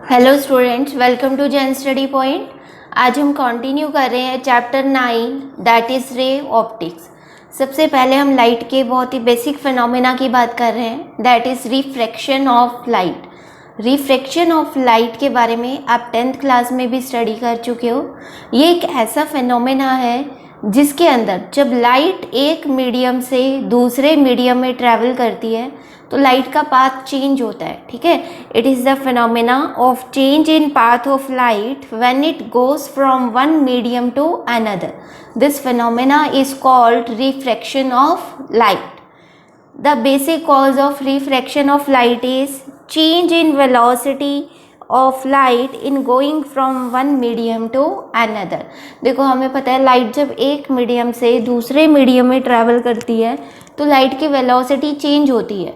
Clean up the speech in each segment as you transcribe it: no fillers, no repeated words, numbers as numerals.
Hello students, welcome to Gen study point. आज हम continue कर रहे हैं chapter 9 that is ray optics. सबसे पहले हम लाइट के बहुत ही बेसिक फिनोमेना की बात कर रहे हैं, that is refraction of light. Refraction of light के बारे में आप 10th क्लास में भी स्टडी कर चुके हो। ये एक ऐसा फिनोमेना है जिसके अंदर जब लाइट एक मीडियम से दूसरे मीडियम में ट्रैवल करती है तो लाइट का पाथ चेंज होता है। ठीक है, it is the phenomena of change in path of light when it goes from one medium to another. This phenomena is called refraction of light. The basic cause of refraction of light is change in velocity of light in going from one medium to another। देखो, हमें पता है light जब एक medium से दूसरे medium में travel करती है तो लाइट की वेलोसिटी चेंज होती है।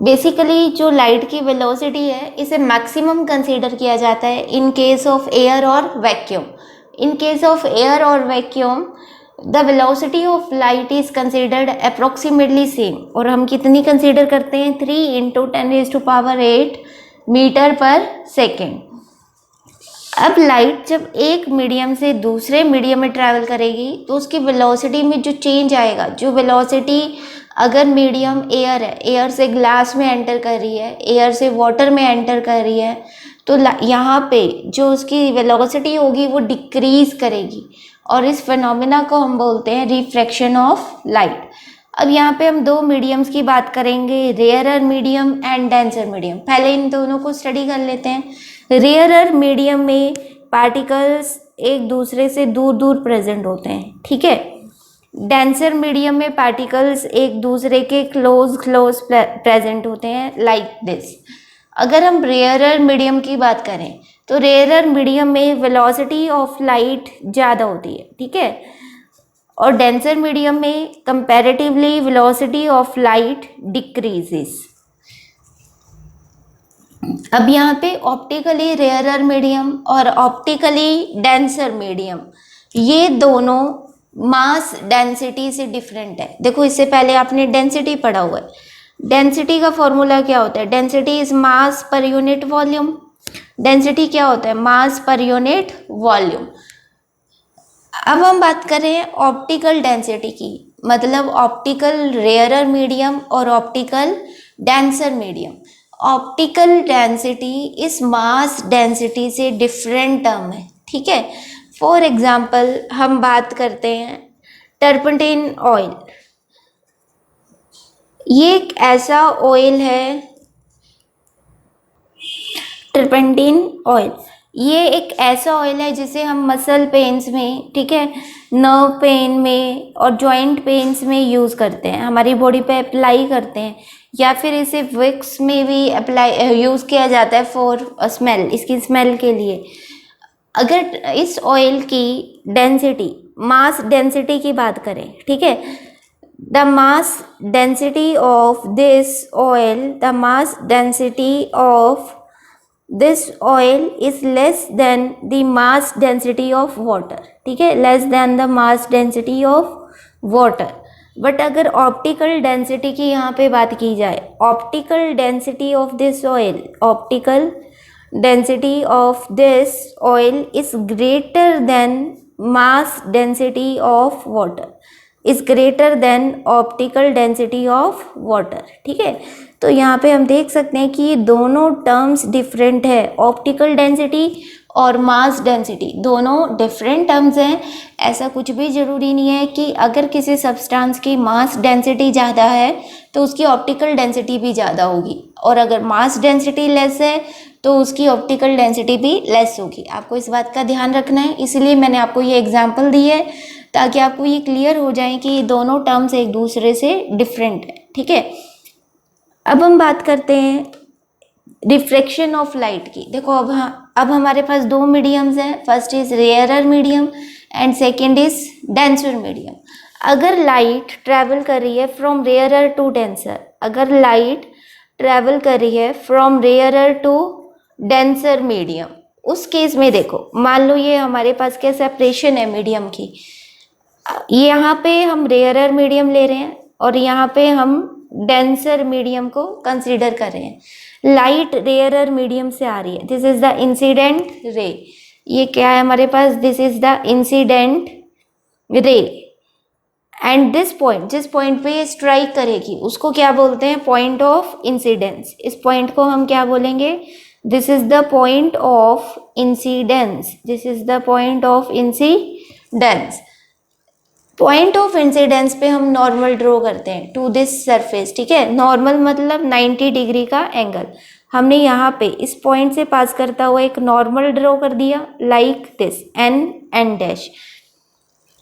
बेसिकली जो लाइट की वेलोसिटी है इसे मैक्सिमम कंसीडर किया जाता है इन केस ऑफ एयर और vacuum. In case of air और vacuum the velocity of light is considered approximately same, और हम कितनी कंसिडर करते हैं 3 × 10⁸ मीटर पर सेकेंड। अब लाइट जब एक मीडियम से दूसरे मीडियम में ट्रैवल करेगी तो उसकी वेलोसिटी में जो चेंज आएगा, जो वेलोसिटी अगर मीडियम एयर है, एयर से ग्लास में एंटर कर रही है, एयर से वाटर में एंटर कर रही है, तो यहाँ पे जो उसकी वेलोसिटी होगी वो डिक्रीज करेगी, और इस फिनोमेना को हम बोलते हैं रिफ्रैक्शन ऑफ लाइट। अब यहाँ पे हम दो मीडियम्स की बात करेंगे, rarer medium and denser medium. पहले इन दोनों को स्टडी कर लेते हैं। रेयरर मीडियम में पार्टिकल्स एक दूसरे से दूर दूर प्रेजेंट होते हैं। ठीक है, डेंसर मीडियम में पार्टिकल्स एक दूसरे के क्लोज प्रेजेंट होते हैं, लाइक दिस। अगर हम रेयरर मीडियम की बात करें तो रेयरर मीडियम में वेलोसिटी ऑफ लाइट ज़्यादा होती है। ठीक है, और डेंसर मीडियम में comparatively velocity of light decreases. अब यहाँ पे ऑप्टिकली रेयरर मीडियम और ऑप्टिकली डेंसर मीडियम, ये दोनों मास डेंसिटी से डिफरेंट है। देखो, इससे पहले आपने डेंसिटी पढ़ा हुआ है। डेंसिटी का फॉर्मूला क्या होता है? Density is mass per unit volume. Density क्या होता है? मास पर यूनिट वॉल्यूम। अब हम बात करें ऑप्टिकल डेंसिटी की, मतलब ऑप्टिकल रेयरर मीडियम और optical denser medium. Optical density इस मास डेंसिटी से डिफरेंट टर्म है। ठीक है, फॉर एग्जाम्पल हम बात करते हैं टर्पेंटिन ऑयल। ये एक ऐसा ऑयल है, टर्पेंटिन ऑयल, ये एक ऐसा ऑयल है जिसे हम मसल पेन्स में, ठीक है, नर्व पेन में और जॉइंट पेन्स में यूज़ करते हैं, हमारी बॉडी पे अप्लाई करते हैं, या फिर इसे विक्स में भी अप्लाई यूज़ किया जाता है फॉर स्मेल, इसकी स्मेल के लिए। अगर इस ऑयल की डेंसिटी, मास डेंसिटी की बात करें, ठीक है, the mass density of this oil, the mass density of this oil is less than the mass density of water. ठीक है, less than the mass density of water. But अगर optical density की यहाँ पे बात की जाए, optical density of this oil, optical density of this oil is greater than mass density of water, is greater than optical density of water। ठीक है, तो यहाँ पे हम देख सकते हैं कि ये दोनों टर्म्स डिफरेंट है। ऑप्टिकल डेंसिटी और मास डेंसिटी दोनों डिफरेंट टर्म्स हैं। ऐसा कुछ भी ज़रूरी नहीं है कि अगर किसी सब्सटेंस की मास डेंसिटी ज़्यादा है तो उसकी ऑप्टिकल डेंसिटी भी ज़्यादा होगी, और अगर मास डेंसिटी लेस है तो उसकी ऑप्टिकल डेंसिटी भी लेस होगी। आपको इस बात का ध्यान रखना है, इसलिए मैंने आपको ये एग्जांपल दी है ताकि आपको ये क्लियर हो जाए कि ये दोनों टर्म्स एक दूसरे से डिफरेंट है। ठीक है, अब हम बात करते हैं रिफ्रैक्शन ऑफ लाइट की। देखो, अब हमारे पास दो मीडियम्स हैं, first is rarer medium and second is denser medium. अगर लाइट ट्रैवल कर रही है फ्रॉम रेयरर टू डेंसर, अगर लाइट ट्रैवल कर रही है from rarer to denser medium, उस केस में देखो, मान लो ये हमारे पास क्या सेपरेशन है मीडियम की, यहाँ पे हम रेयरर मीडियम ले रहे हैं और यहाँ पे हम डेंसर मीडियम को कंसीडर कर रहे हैं। लाइट रेयरर मीडियम से आ रही है, this is the incident ray. ये क्या है हमारे पास, this is the incident ray. And this point, जिस पॉइंट पे ये स्ट्राइक करेगी उसको क्या बोलते हैं, पॉइंट ऑफ इंसिडेंस। इस पॉइंट को हम क्या बोलेंगे, this is the point of incidence, this is the point of incidence. Point of incidence पे हम नॉर्मल ड्रॉ करते हैं टू दिस सरफेस, ठीक है। नॉर्मल मतलब 90 डिग्री का एंगल। हमने यहाँ पे इस पॉइंट से पास करता हुआ एक नॉर्मल ड्रॉ कर दिया लाइक दिस, एन डैश।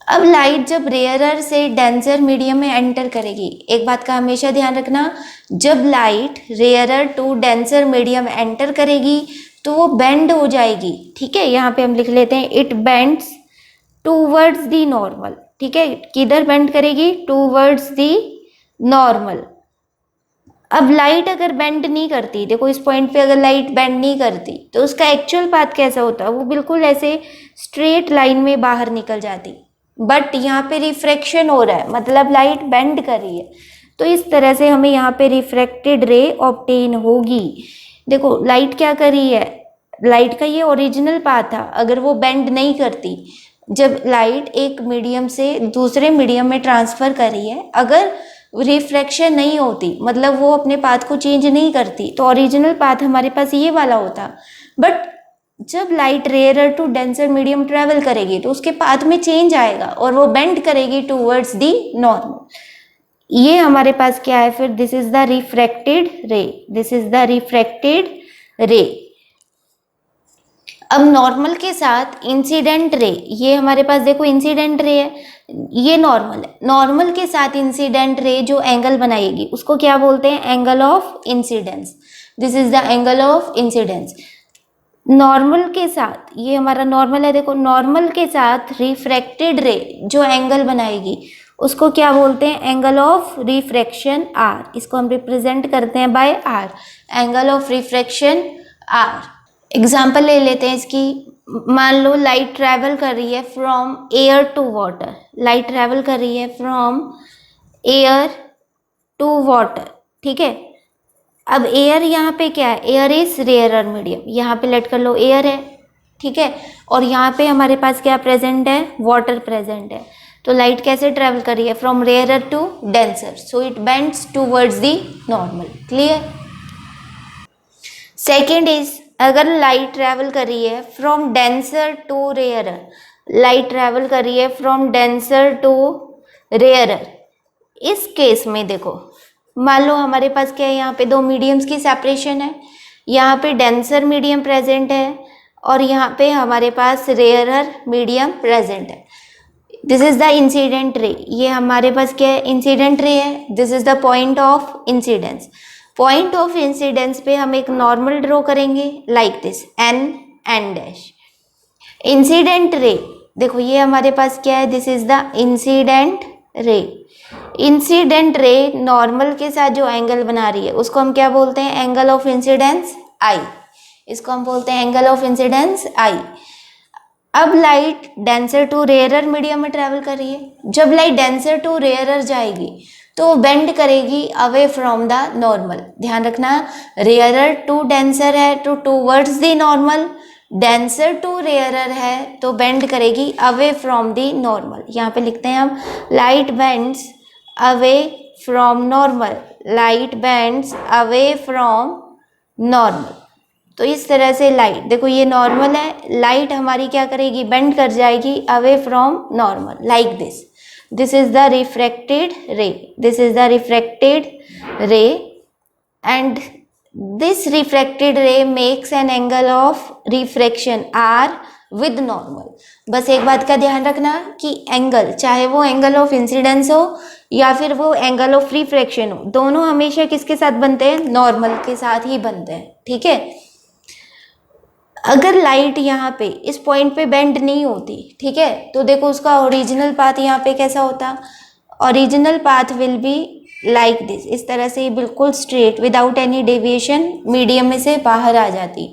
अब लाइट जब रेयरर से डेंसर मीडियम में एंटर करेगी, एक बात का हमेशा ध्यान रखना, जब light rarer to denser medium enter करेगी तो वो बेंड हो जाएगी, ठीक है। यहाँ पे हम लिख लेते हैं it bends towards the normal, ठीक है। किधर बेंड करेगी, टूवर्ड्स दी नॉर्मल। अब लाइट अगर बेंड नहीं करती, देखो इस पॉइंट पे अगर लाइट बेंड नहीं करती तो उसका एक्चुअल पाथ कैसा होता है, वो बिल्कुल ऐसे स्ट्रेट लाइन में बाहर निकल जाती। बट यहाँ पे रिफ्रैक्शन हो रहा है, मतलब लाइट बेंड कर रही है, तो इस तरह से हमें यहाँ पे रिफ्रैक्टेड रे ऑब्टेन होगी। देखो लाइट क्या कर रही है, लाइट का ये ओरिजिनल पाथ था, अगर वो बेंड नहीं करती, जब लाइट एक मीडियम से दूसरे मीडियम में ट्रांसफर कर रही है, अगर रिफ्रैक्शन नहीं होती, मतलब वो अपने पाथ को चेंज नहीं करती, तो ओरिजिनल पाथ हमारे पास ये वाला होता। बट जब light rarer to denser medium travel करेगी तो उसके पाथ में चेंज आएगा और वो बेंड करेगी टूवर्ड्स दी नॉर्मल। ये हमारे पास क्या है फिर, this is the refracted ray, this is the refracted रे। अब नॉर्मल के साथ इंसिडेंट रे, ये हमारे पास देखो इंसिडेंट रे है, ये नॉर्मल है। नॉर्मल के साथ इंसिडेंट रे जो एंगल बनाएगी उसको क्या बोलते हैं, angle of incidence, this is the angle of incidence. Normal के साथ, ये हमारा नॉर्मल है, देखो नॉर्मल के साथ रिफ्रैक्टेड रे जो एंगल बनाएगी उसको क्या बोलते हैं, एंगल ऑफ रिफ्रैक्शन आर। इसको हम रिप्रेजेंट करते हैं by r, angle of refraction r. Example ले लेते हैं इसकी, मान लो लाइट ट्रैवल कर रही है from air to water, light travel कर रही है फ्रॉम एयर टू वाटर, ठीक है। अब एयर यहाँ पे क्या है, एयर इज रेयरर मीडियम, यहाँ पे लेट कर लो एयर है, ठीक है। और यहाँ पे हमारे पास क्या प्रेजेंट है, वाटर प्रेजेंट है। तो लाइट कैसे ट्रैवल कर रही है, from rarer to denser, so it bends towards the normal, clear. Second is, अगर लाइट ट्रैवल कर रही है from denser to rarer, light travel कर रही है फ्रॉम डेंसर टू रेयरर, इस केस में देखो मान लो हमारे पास क्या है, यहाँ पे दो मीडियम्स की सेपरेशन है, यहाँ पे डेंसर मीडियम प्रेजेंट है और यहाँ पे हमारे पास रेयरर मीडियम प्रेजेंट है। This is the incident ray, ये हमारे पास क्या है, इंसिडेंट रे है, this is the point of incidence. Point of incidence पे हम एक नॉर्मल ड्रॉ करेंगे like this, N dash. Incident ray, देखो ये हमारे पास क्या है, this is the incident ray. Incident ray normal के साथ जो एंगल बना रही है उसको हम क्या बोलते हैं, एंगल ऑफ इंसिडेंस आई, इसको हम बोलते हैं एंगल ऑफ इंसिडेंस आई। अब light denser to rarer medium में ट्रैवल कर रही है, जब लाइट डेंसर टू रेयरर जाएगी तो बेंड करेगी अवे फ्रॉम द नॉर्मल। ध्यान रखना, रेयरर टू डेंसर है तो towards the normal, denser to rarer है तो बेंड करेगी अवे फ्रॉम दी नॉर्मल। यहाँ पे लिखते हैं हम, light bends away from normal, light bends away from normal. तो इस तरह से लाइट, देखो ये नॉर्मल है, लाइट हमारी क्या करेगी, बेंड कर जाएगी away from normal like this, this is the refracted ray, this is the refracted रे and this refracted ray makes an angle of refraction r with normal। बस एक बात का ध्यान रखना कि एंगल, चाहे वो एंगल ऑफ इंसिडेंस हो या फिर वो एंगल ऑफ रिफ्रैक्शन हो, दोनों हमेशा किसके साथ बनते हैं, नॉर्मल के साथ ही बनते हैं, ठीक है। अगर लाइट यहाँ पे इस पॉइंट पे बेंड नहीं होती, ठीक है, तो देखो उसका ओरिजिनल पाथ यहाँ पे कैसा होता, original path will be like this, इस तरह से बिल्कुल straight without any deviation medium में से बाहर आ जाती।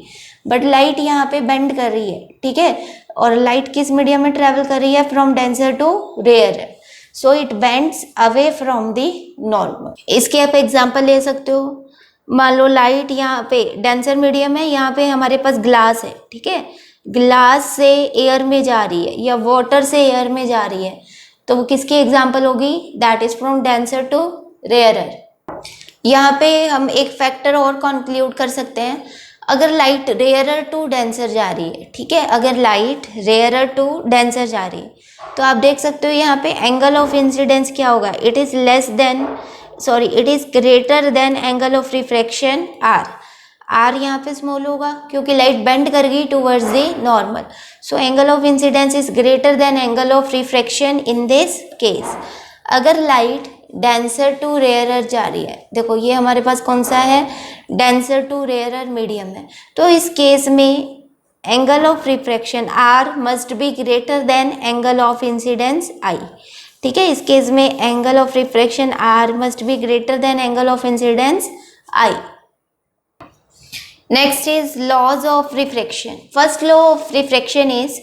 बट लाइट यहाँ पे बेंड कर रही है, ठीक है, और लाइट किस मीडियम में ट्रैवल कर रही है, from denser to rarer, so it bends away from the normal. इसके आप एग्जांपल ले सकते हो, मान लो लाइट यहाँ पे डेंसर मीडियम है, यहाँ पे हमारे पास ग्लास है, ठीक है, ग्लास से एयर में जा रही है या वाटर से एयर में जा रही है, तो वो किसकी एग्जाम्पल होगी? That is from denser to rarer. यहाँ पे हम एक फैक्टर और कंक्लूड कर सकते हैं, अगर लाइट रेयरर टू डेंसर जा रही है, ठीक है, अगर लाइट रेयरर टू डेंसर जा रही है, तो आप देख सकते हो यहाँ पे एंगल ऑफ इंसिडेंस क्या होगा? It is it is greater than angle of refraction R. R यहाँ पे स्मॉल होगा क्योंकि लाइट बेंड कर गई towards the normal, so angle of incidence is greater than angle of refraction in this case. अगर light denser to rarer जा रही है, देखो ये हमारे पास कौन सा है? डेंसर टू रेयरर मीडियम है, तो इस केस में angle of refraction are must be greater than angle of incidence I, ठीक है, इस केस में angle of refraction are must be greater than angle of incidence I. Next is laws of refraction. First law of refraction is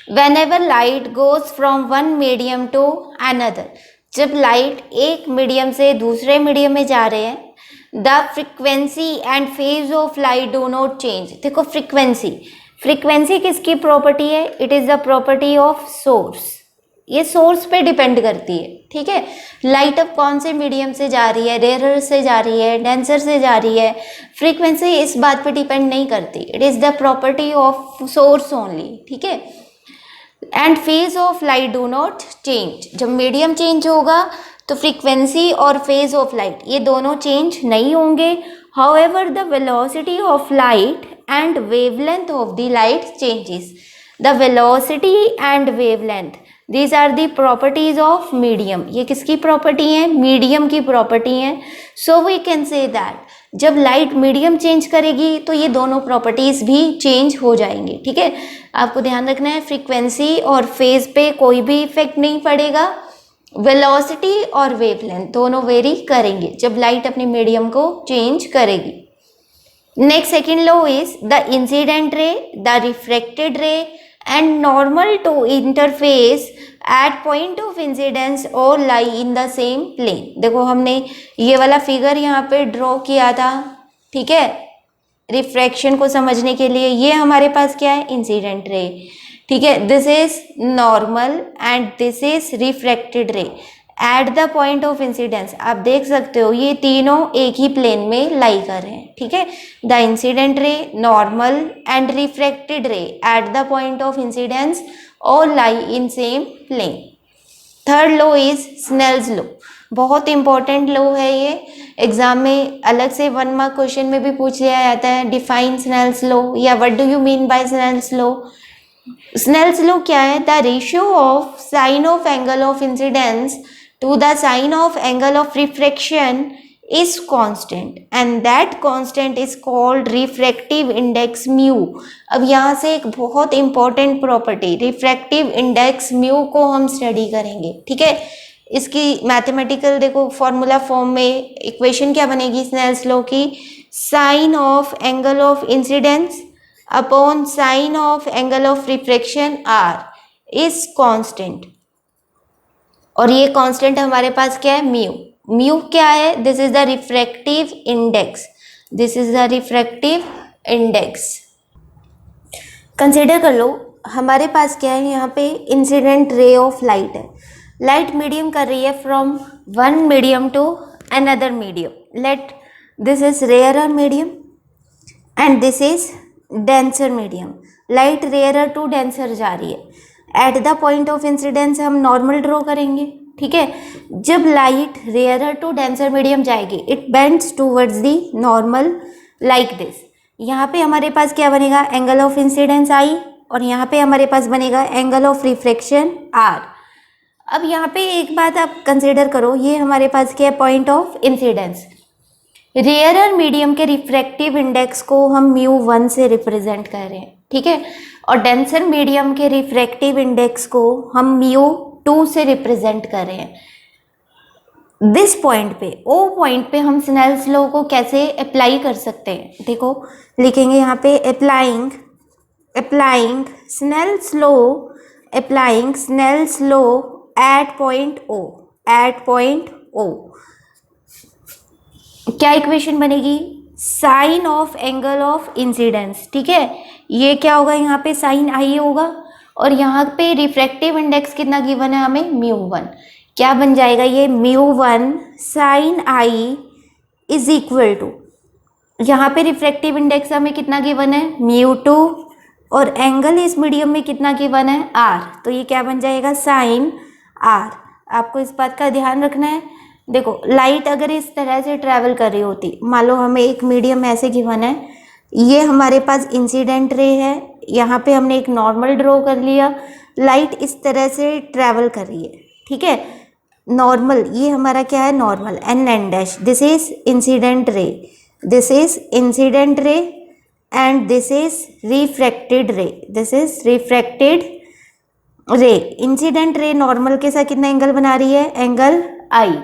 whenever light goes from one medium to another, जब light एक medium से दूसरे medium में जा रहे हैं, the frequency and phase of light do not change. देखो frequency किसकी प्रॉपर्टी है? It is the property of source, ये सोर्स पे डिपेंड करती है, ठीक है। लाइट अब कौन से मीडियम से जा रही है? रेयरर से जा रही है, डेंसर से जा रही है, फ्रीक्वेंसी इस बात पे डिपेंड नहीं करती, it is the property of source only, ठीक है। And phase of light do not change, जब मीडियम चेंज होगा तो फ्रीक्वेंसी और फेज ऑफ लाइट ये दोनों चेंज नहीं होंगे। However the velocity of light and wavelength of the light changes. The velocity and wavelength, these are the properties of medium. ये किसकी प्रॉपर्टी है? मीडियम की प्रॉपर्टी है। So we can say that जब लाइट मीडियम चेंज करेगी तो ये दोनों प्रॉपर्टीज भी चेंज हो जाएंगी, ठीक है। आपको ध्यान रखना है फ्रीक्वेंसी और फेज पे कोई भी इफेक्ट नहीं पड़ेगा, वेलोसिटी और वेवलेंथ दोनों वेरी करेंगे जब लाइट अपने मीडियम को चेंज करेगी। Next second law is the incident रे, द रिफ्रेक्टेड रे and normal to interface at point of incidence or lie in the same plane। देखो हमने ये वाला फिगर यहाँ पे ड्रॉ किया था, ठीक है, रिफ्रैक्शन को समझने के लिए। ये हमारे पास क्या है? इंसिडेंट रे, ठीक है, this is normal and this is refracted ray at the point of incidence. आप देख सकते हो ये तीनों एक ही प्लेन में लाई कर रहे हैं, ठीक है। The incident ray, normal and refracted ray at the point of incidence और lie in same plane. Third law is Snell's law, बहुत इंपॉर्टेंट लॉ है ये, एग्जाम में अलग से 1 मार्क क्वेश्चन में भी पूछ लिया जाता है। डिफाइन स्नेल्स लॉ या what do you mean by Snell's law. Snell's law क्या है? The ratio of sine of angle of incidence to the sign of angle of refraction is constant and that constant is called refractive index mu। अब यहाँ से एक बहुत important property refractive index mu को हम study करेंगे, ठीक है। इसकी मैथमेटिकल देखो फॉर्मूला फॉर्म में इक्वेशन क्या बनेगी स्नेल्स लॉ की? Sine of angle of incidence upon sine of angle of refraction R is constant, और ये कांस्टेंट हमारे पास क्या है? म्यू। म्यू क्या है? This is the refractive index, this is the refractive index. Consider कर लो हमारे पास क्या है, यहाँ पे इंसिडेंट रे ऑफ लाइट है, लाइट मीडियम कर रही है from one medium to another medium. Let this is rarer medium and this is denser medium. Light rarer to denser जा रही है, at the point of incidence हम normal draw करेंगे, ठीक है। जब light rarer to denser medium जाएगी it bends towards the normal like this. यहाँ पे हमारे पास क्या बनेगा? एंगल ऑफ इंसिडेंस आई, और यहाँ पे हमारे पास बनेगा एंगल ऑफ रिफ्रैक्शन आर। अब यहाँ पे एक बात आप कंसिडर करो, ये हमारे पास क्या है? Point of incidence. Rarer medium के रिफ्रैक्टिव इंडेक्स को हम μ1 से रिप्रेजेंट कर रहे हैं, ठीक है, और डेंसर मीडियम के रिफ्रैक्टिव इंडेक्स को हम μ2 से रिप्रेजेंट कर रहे हैं। दिस पॉइंट पे, ओ पॉइंट पे हम स्नेल्स लॉ को कैसे अप्लाई कर सकते हैं? देखो लिखेंगे यहाँ पे applying Snell's law at point O. क्या इक्वेशन बनेगी? Sine of angle of incidence, ठीक है। ये क्या होगा, यहाँ पे साइन आई होगा और यहाँ पे रिफ्रैक्टिव इंडेक्स कितना गिवन है हमें, μ1। क्या बन जाएगा ये, μ1 sine I is equal to, यहाँ पे रिफ्रैक्टिव इंडेक्स हमें कितना गिवन है, μ2, और एंगल इस मीडियम में कितना गिवन है, r। तो ये क्या बन जाएगा, साइन r। आपको इस बात का ध्यान रखना है। देखो लाइट अगर इस तरह से ट्रैवल कर रही होती, मान लो हमें एक मीडियम ऐसे गिवन है, ये हमारे पास इंसिडेंट रे है, यहाँ पे हमने एक नॉर्मल ड्रॉ कर लिया, लाइट इस तरह से ट्रैवल कर रही है, ठीक है। नॉर्मल, ये हमारा क्या है, normal, N dash, this is incident ray, this is incident ray and this is refracted ray, this is refracted ray. Incident ray normal के साथ कितना एंगल बना रही है, angle I.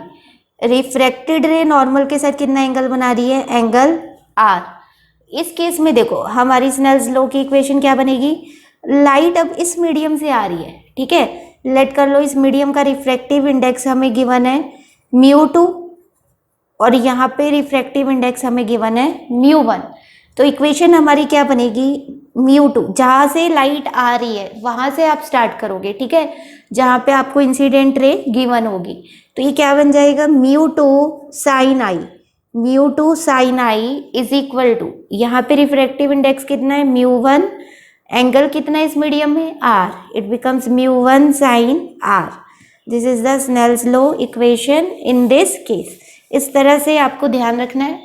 Refracted ray normal के साथ कितना एंगल बना रही है, एंगल आर। इस केस में देखो हमारी स्नेल्स लॉ की इक्वेशन क्या बनेगी, लाइट अब इस मीडियम से आ रही है, ठीक है। लेट कर लो इस मीडियम का रिफ्रैक्टिव इंडेक्स हमें गिवन है μ2 और यहाँ पे रिफ्रैक्टिव इंडेक्स हमें गिवन है μ1। तो इक्वेशन हमारी क्या बनेगी, μ2, जहाँ से लाइट आ रही है वहाँ से आप स्टार्ट करोगे, ठीक है, जहाँ पे आपको इंसिडेंट रे गिवन होगी। तो ये क्या बन जाएगा, μ2 sine I, μ2 sine I is equal to, यहाँ पे रिफ्रैक्टिव इंडेक्स कितना है, μ1, एंगल कितना है इस मीडियम में, r, it becomes μ1 sine r। This is the Snell's law equation in this case. इस तरह से आपको ध्यान रखना है।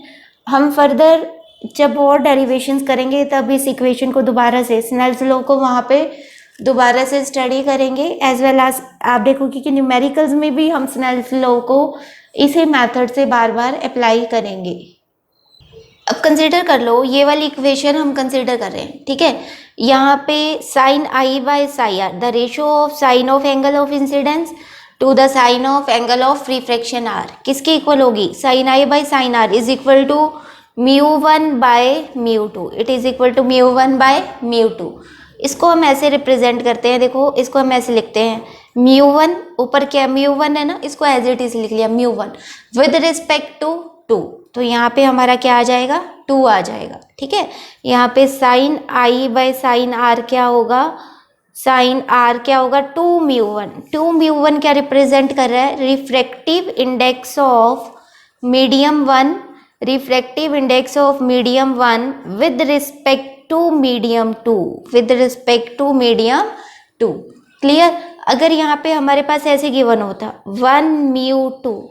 हम फर्दर जब और डेरिवेशंस करेंगे तब इस इक्वेशन को दोबारा से, स्नेल्स लॉ को वहाँ पे दोबारा से स्टडी करेंगे, एज वेल एज आप देखोगे कि न्यूमेरिकल्स में भी हम स्नेल्स लॉ को इसी मेथड से बार बार अप्लाई करेंगे। अब कंसीडर कर लो, ये वाली इक्वेशन हम कंसीडर कर रहे हैं, ठीक है। यहाँ पे sine I by sine R, the ratio of sine of angle of incidence to the sine of angle of refraction R किसके इक्वल होगी, sine I by sine R is equal to μ1 by μ2, it is equal to μ1 by μ2। इसको हम ऐसे represent करते हैं, देखो इसको हम ऐसे लिखते हैं, μ1 ऊपर क्या μ1 है ना, इसको एज इट इज लिख लिया μ1 विद रिस्पेक्ट टू 2। तो यहाँ पे हमारा क्या आ जाएगा, 2 आ जाएगा, ठीक है। यहाँ पे sine I by sine R क्या होगा, साइन आर क्या होगा, 2μ1। 2μ1 क्या रिप्रेजेंट कर रहा है, refractive index of medium 1, refractive index of medium 1 with respect to medium 2, with respect to medium 2। Clear. अगर यहाँ पे हमारे पास ऐसे गिवन होता 1μ2,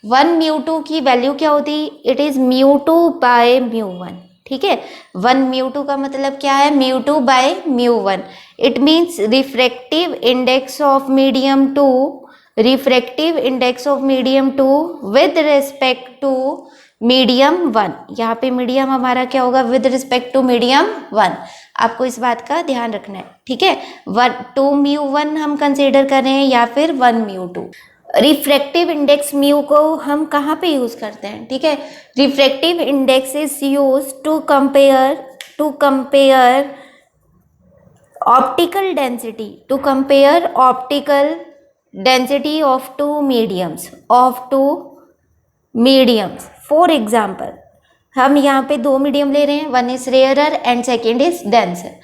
1μ2 की वैल्यू क्या होती, इट इज μ2 बाय μ1, ठीक है। 1μ2 का मतलब क्या है, μ2 by μ1। It means refractive index of medium 2, refractive index of medium 2 with respect to medium 1। यहाँ पे मीडियम हमारा क्या होगा, विद रिस्पेक्ट टू मीडियम 1। आपको इस बात का ध्यान रखना है, ठीक है। 2μ1 हम कंसीडर कर रहे हैं या फिर 1μ2। रिफ्रैक्टिव इंडेक्स म्यू को हम कहाँ पे यूज़ करते हैं, ठीक है। Refractive index is use to compare optical density, to compare optical density of two mediums. For example हम यहाँ पे 2 मीडियम ले रहे हैं, one is rarer and second is denser.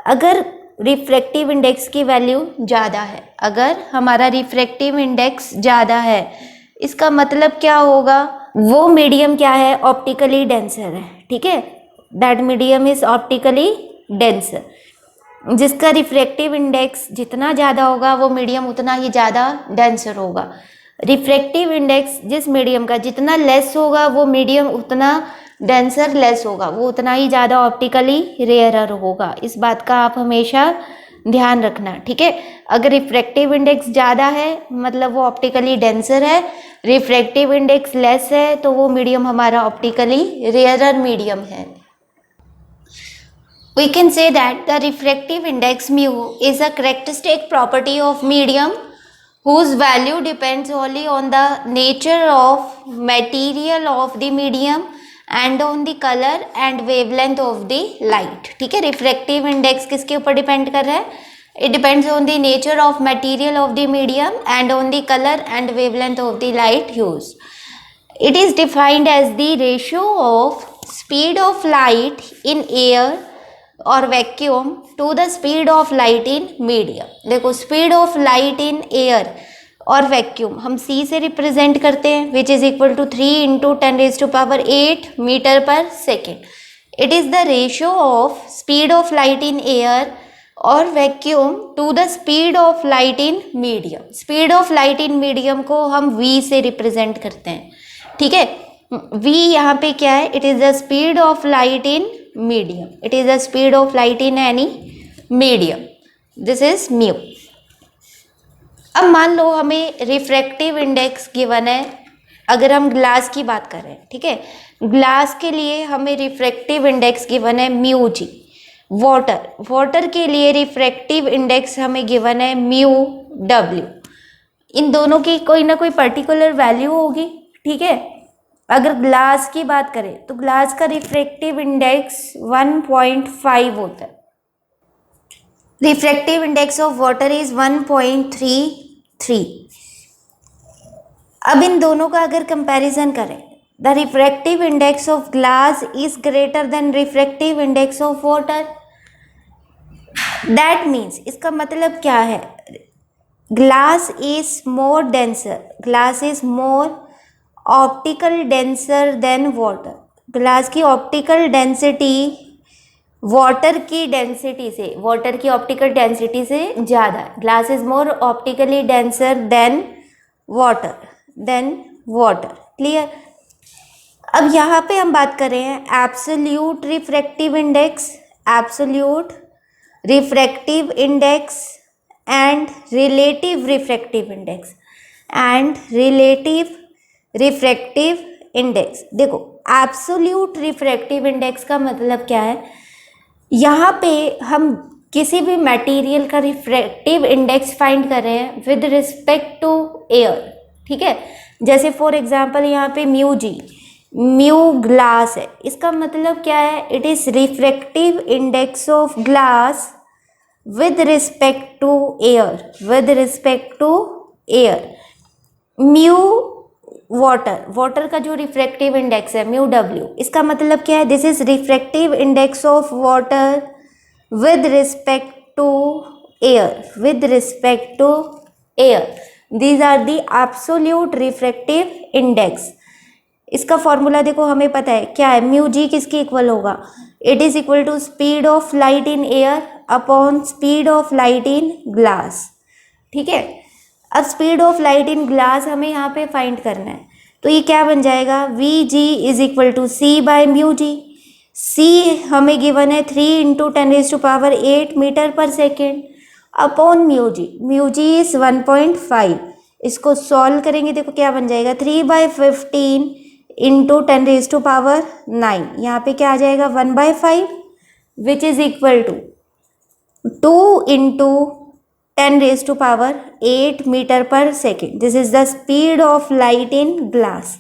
अगर रिफ्रैक्टिव इंडेक्स की वैल्यू ज़्यादा है, अगर हमारा रिफ्रैक्टिव इंडेक्स ज़्यादा है, इसका मतलब क्या होगा, वो मीडियम क्या है, ऑप्टिकली डेंसर है, ठीक है। That medium is optically denser. जिसका रिफ्रैक्टिव इंडेक्स जितना ज़्यादा होगा वो मीडियम उतना ही ज़्यादा डेंसर होगा। रिफ्रैक्टिव इंडेक्स जिस मीडियम का जितना लेस होगा वो मीडियम उतना डेंसर लेस होगा, वो उतना ही ज़्यादा ऑप्टिकली रेयरर होगा। इस बात का आप हमेशा ध्यान रखना, ठीक है। अगर रिफ्रैक्टिव इंडेक्स ज़्यादा है मतलब वो ऑप्टिकली डेंसर है, रिफ्रैक्टिव इंडेक्स लेस है तो वो मीडियम हमारा ऑप्टिकली रेयरर मीडियम है। We can say that the refractive index mu is a characteristic property of medium whose value depends only on the nature of material of the medium and on the color and wavelength of the light, ठीक है। Refractive index किसके ऊपर depend कर रहा है, it depends on the nature of material of the medium and on the color and wavelength of the light used. It is defined as the ratio of speed of light in air और vacuum to the speed of light in medium. देखो speed of light in air और vacuum हम c से represent करते हैं, which is equal to 3 into 10⁸ metre per second. It is the ratio of speed of light in air और vacuum to the speed of light in medium. Speed of light in medium को हम v से represent करते हैं, ठीक है। v यहाँ पे क्या है, it is the speed of light in medium, it is the speed of light in any medium, this is mu. अब मान लो हमें रिफ्रैक्टिव इंडेक्स गिवन है, अगर हम ग्लास की बात करें, ठीक है, ग्लास के लिए हमें रिफ्रैक्टिव इंडेक्स गिवन है म्यू जी। वाटर के लिए रिफ्रैक्टिव इंडेक्स हमें गिवन है म्यू डब्ल्यू। इन दोनों की कोई ना कोई पर्टिकुलर वैल्यू होगी, ठीक है। अगर ग्लास की बात करें तो ग्लास का रिफ्रैक्टिव इंडेक्स 1.5 होता है। Refractive index of water is 1.33। अब इन दोनों का अगर कंपैरिजन करें, the refractive index of glass is greater then refractive index of water. That means, इसका मतलब क्या है, glass is more denser, glass is more optical denser then water. Glass की ऑप्टिकल डेंसिटी वाटर की डेंसिटी से, water की optical density से ज़्यादा है। Glass is more optically denser then water, clear. अब यहाँ पे हम बात कर रहे हैं absolute refractive index, absolute refractive index and relative refractive index, and relative refractive index. देखो एब्सोल्यूट रिफ्रैक्टिव इंडेक्स का मतलब क्या है, यहाँ पे हम किसी भी मटेरियल का रिफ्रैक्टिव इंडेक्स फाइंड कर रहे हैं विद रिस्पेक्ट टू एयर, ठीक है। जैसे फॉर एग्जांपल यहाँ पे म्यू जी, म्यू ग्लास है, इसका मतलब क्या है, it is refractive index of glass with respect to air, with respect to air. Mu water का जो रिफ्रैक्टिव इंडेक्स है म्यू डब्ल्यू, इसका मतलब क्या है, this is refractive index of water with respect to air, with respect to air. These are the absolute refractive index. इसका formula देखो हमें पता है क्या है, म्यू जी किसके इक्वल होगा, it is equal to speed of light in air upon speed of light in glass, ठीक है। अब speed of light in glass हमें यहाँ पे फाइंड करना है, तो ये क्या बन जाएगा, v g is equal to c by mu g. C हमें गिवन है 3 into 10⁸ metre per second upon mu g is 1.5। इसको सॉल्व करेंगे, देखो क्या बन जाएगा, 3/15 इंटू 10⁻⁹। यहाँ पे क्या आ जाएगा 1/5, which is equal to 2 into 10⁸ metre per second. This is the speed of light in glass,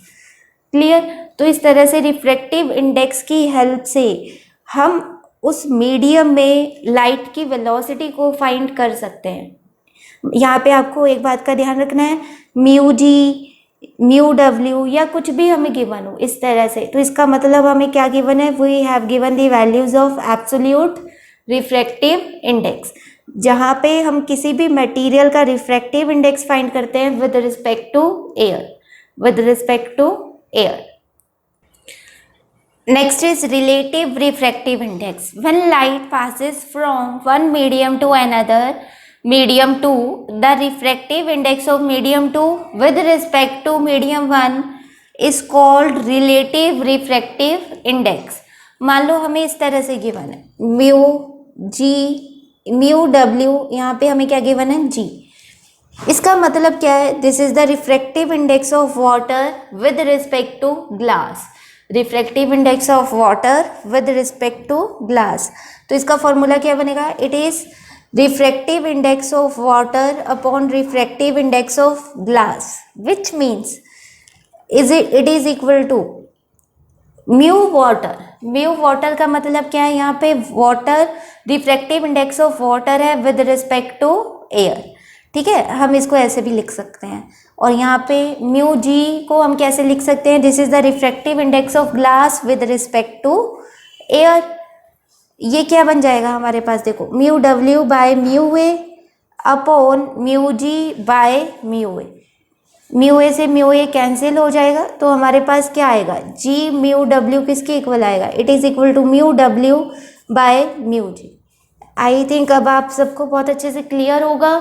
clear. तो इस तरह से रिफ्रैक्टिव इंडेक्स की हेल्प से हम उस मीडियम में लाइट की वेलोसिटी को फाइंड कर सकते हैं। यहाँ पे आपको एक बात का ध्यान रखना है, म्यू जी, म्यू डब्ल्यू या कुछ भी हमें गिवन हो इस तरह से, तो इसका मतलब हमें क्या गिवन है, we have given the values of absolute refractive index, जहाँ पे हम किसी भी मटेरियल का रिफ्रैक्टिव इंडेक्स फाइंड करते हैं with respect to air, with respect to air. Next is relative refractive index. When light passes from one medium to another medium 2, the refractive index of medium 2 with respect to medium 1 is called relative refractive index. मान लो हमें इस तरह से given है mu G, mu W, यहाँ पे हमें क्या गिवन है जी। इसका मतलब क्या है, this is the refractive index of water with respect to glass, refractive index of water with respect to glass. तो इसका फॉर्मूला क्या बनेगा, it is refractive index of water upon refractive index of glass, which means it is equal to mu water. Mu water का मतलब क्या है, यहाँ पे water refractive index of water है विद रिस्पेक्ट टू एयर, ठीक है। हम इसको ऐसे भी लिख सकते हैं, और यहाँ पे म्यू जी को हम कैसे लिख सकते हैं, this is the refractive index of glass with respect to air. ये क्या बन जाएगा हमारे पास, देखो mu W by mu a upon mu g by mu a. Mu a से म्यू ए कैंसिल हो जाएगा, तो हमारे पास क्या आएगा, जी म्यू डब्ल्यू किसके इक्वल आएगा, it is equal to mu W by mu G. I think अब आप सबको बहुत अच्छे से क्लियर होगा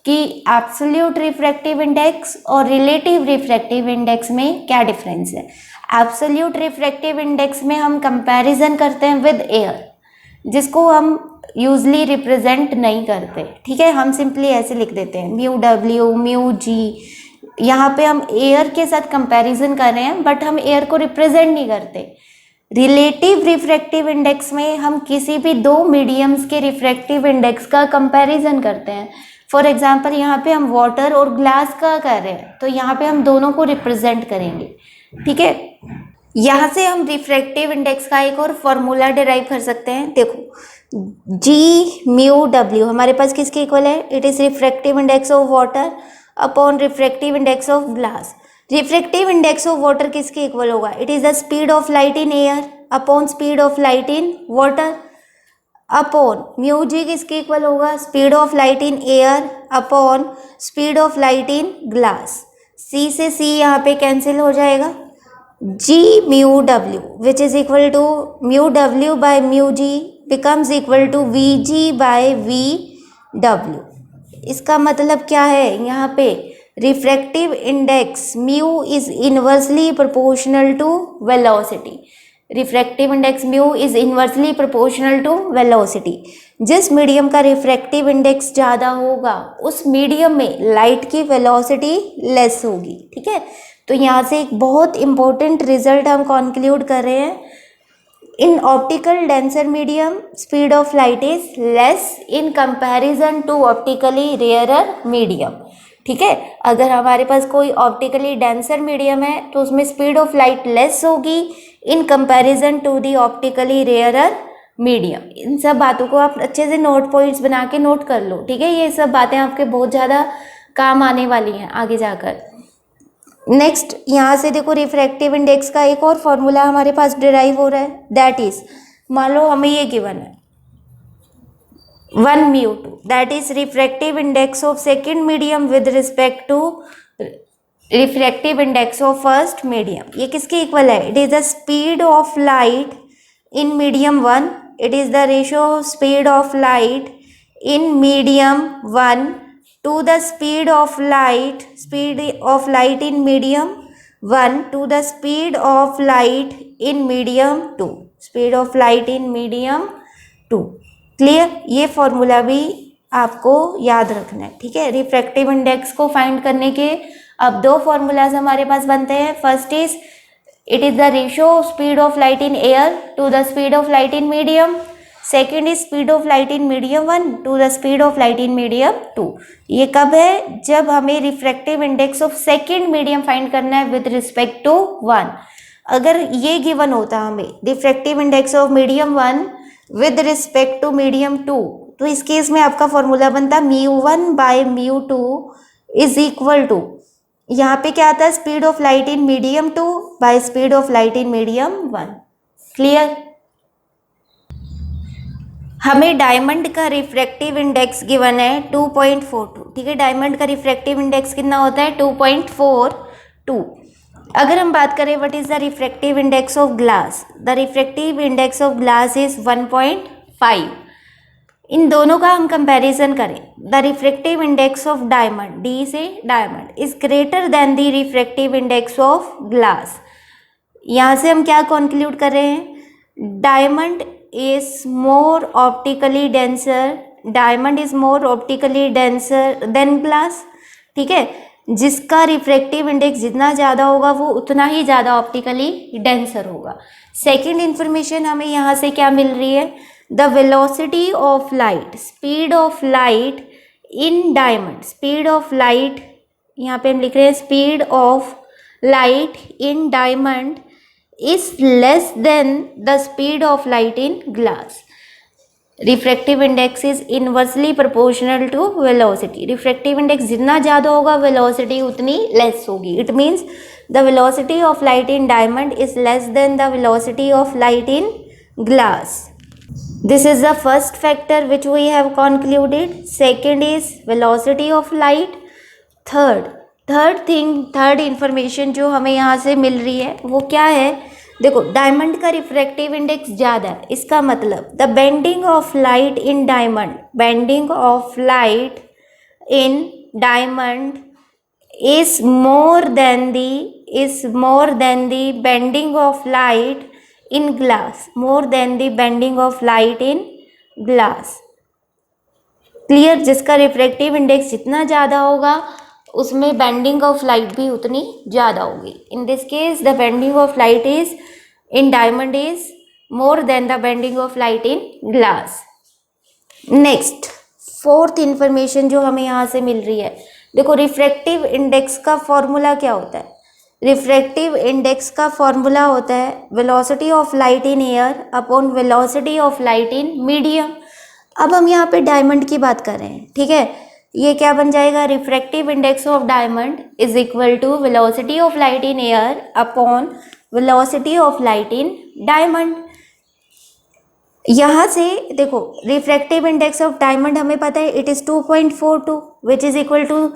कि एब्सोल्यूट रिफ्रैक्टिव इंडेक्स और रिलेटिव रिफ्रैक्टिव इंडेक्स में क्या डिफरेंस है। एब्सोल्यूट रिफ्रैक्टिव इंडेक्स में हम कंपैरिजन करते हैं विद एयर, जिसको हम यूजली रिप्रेजेंट नहीं करते, ठीक है, हम सिंपली ऐसे लिख देते हैं म्यू डब्ल्यू म्यू जी। यहाँ पे हम एयर के साथ कंपैरिजन कर रहे हैं, बट हम एयर को रिप्रेजेंट नहीं करते। रिलेटिव रिफ्रैक्टिव इंडेक्स में हम किसी भी दो मीडियम्स के रिफ्रैक्टिव इंडेक्स का कंपैरिजन करते हैं। फॉर एग्जांपल यहाँ पे हम वाटर और ग्लास का कर रहे हैं, तो यहाँ पे हम दोनों को रिप्रेजेंट करेंगे, ठीक है। यहाँ से हम रिफ्रैक्टिव इंडेक्स का एक और फॉर्मूला डिराइव कर सकते हैं। देखो जी म्यू डब्ल्यू हमारे पास किसके इक्वल है, it is refractive index of water upon refractive index of glass. Refractive index of water किसके इक्वल होगा, it is the speed of light in air upon speed of light in water upon mu G किसके equal होगा, speed of light in air upon speed of light in glass. C से C यहाँ पे cancel हो जाएगा, G mu W which is equal to mu W by mu G becomes equal to V G by V W. इसका मतलब क्या है, यहाँ पे refractive index mu is inversely proportional to velocity. Refractive index mu is inversely proportional to velocity. जिस medium का refractive index ज़्यादा होगा उस मीडियम में लाइट की वेलोसिटी लेस होगी, ठीक है। तो यहाँ से एक बहुत इंपॉर्टेंट रिजल्ट हम कंक्लूड कर रहे हैं, in optical denser medium speed of light is less in comparison to optically rarer medium, ठीक है। अगर हमारे पास कोई ऑप्टिकली डेंसर मीडियम है तो उसमें स्पीड ऑफ लाइट लेस होगी in comparison to the optically rarer medium. इन सब बातों को आप अच्छे से नोट पॉइंट्स बना के नोट कर लो, ठीक है। ये सब बातें आपके बहुत ज़्यादा काम आने वाली हैं आगे जाकर। नेक्स्ट यहाँ से देखो रिफ्रैक्टिव इंडेक्स का एक और फॉर्मूला हमारे पास डिराइव हो रहा है, दैट इज मान लो हमें ये गिवन है 1 mu two, that is refractive index of second medium with respect to refractive index of first medium. ये किसके इक्वल है, it is the speed of light in medium 1, it is the ratio of speed of light in medium 1 to the speed of light in medium 1 to the speed of light in medium 2, speed of light in medium 2। Clear, ये formula भी आपको याद रखना है, ठीक है। Refractive index को find करने के अब दो फॉर्मूलाज हमारे पास बनते हैं। First is it is the ratio of speed of light in air to the speed of light in medium. Second is speed of light in medium 1 to the speed of light in medium 2। ये कब है, जब हमें refractive index of second medium find करना है with respect to 1। अगर ये given होता हमें refractive index of medium 1 with respect to medium 2, तो इस केस में आपका फॉर्मूला बनता mu 1 by mu 2 is equal to, यहाँ पे क्या आता है, speed of light in medium 2 by speed of light in medium 1। Clear. हमें डायमंड का रिफ्रैक्टिव इंडेक्स गिवन है 2.42, ठीक है। डायमंड का रिफ्रैक्टिव इंडेक्स कितना होता है, 2.42। अगर हम बात करें what is the refractive index of glass, the refractive index of glass is 1.5। इन दोनों का हम कंपैरिजन करें, the refractive index of diamond, D से diamond, is greater than the refractive index of glass. यहाँ से हम क्या कंक्लूड कर रहे हैं, diamond is more optically denser, diamond is more optically denser than glass, ठीक है। जिसका रिफ्रैक्टिव इंडेक्स जितना ज़्यादा होगा वो उतना ही ज़्यादा ऑप्टिकली डेंसर होगा। सेकेंड इंफॉर्मेशन हमें यहाँ से क्या मिल रही है, the velocity of light, speed of light in diamond, speed of light यहाँ पे हम लिख रहे हैं speed of light in diamond is less than the speed of light in glass। Refractive index is inversely proportional to velocity. Refractive index जितना ज़्यादा होगा velocity उतनी लेस होगी। It means the velocity of light in diamond is less than the velocity of light in glass. This is the first factor which we have concluded. Second is velocity of light. Third information जो हमें यहाँ से मिल रही है वो क्या है? देखो, डायमंड का रिफ्रैक्टिव इंडेक्स ज़्यादा है, इसका मतलब the bending of light in diamond, bending of light in diamond is more than the bending of light in glass, more than the bending of light in glass. Clear? जिसका refractive index जितना ज़्यादा होगा उसमें bending of light भी उतनी ज़्यादा होगी. इन this case the bending of light is in diamond is more than the bending of light in glass. Next fourth information जो हमें यहाँ से मिल रही है, देखो रिफ्रैक्टिव इंडेक्स का फॉर्मूला क्या होता है. रिफ्रैक्टिव इंडेक्स का फॉर्मूला होता है velocity of light in air upon velocity of light in medium. अब हम यहाँ पे डायमंड की बात कर रहे हैं, ठीक है. ये क्या बन जाएगा, refractive index of diamond is equal to velocity of light in air upon velocity of light in diamond. यहाँ से देखो रिफ्रैक्टिव इंडेक्स ऑफ डायमंड हमें पता है it is 2.42 which is equal to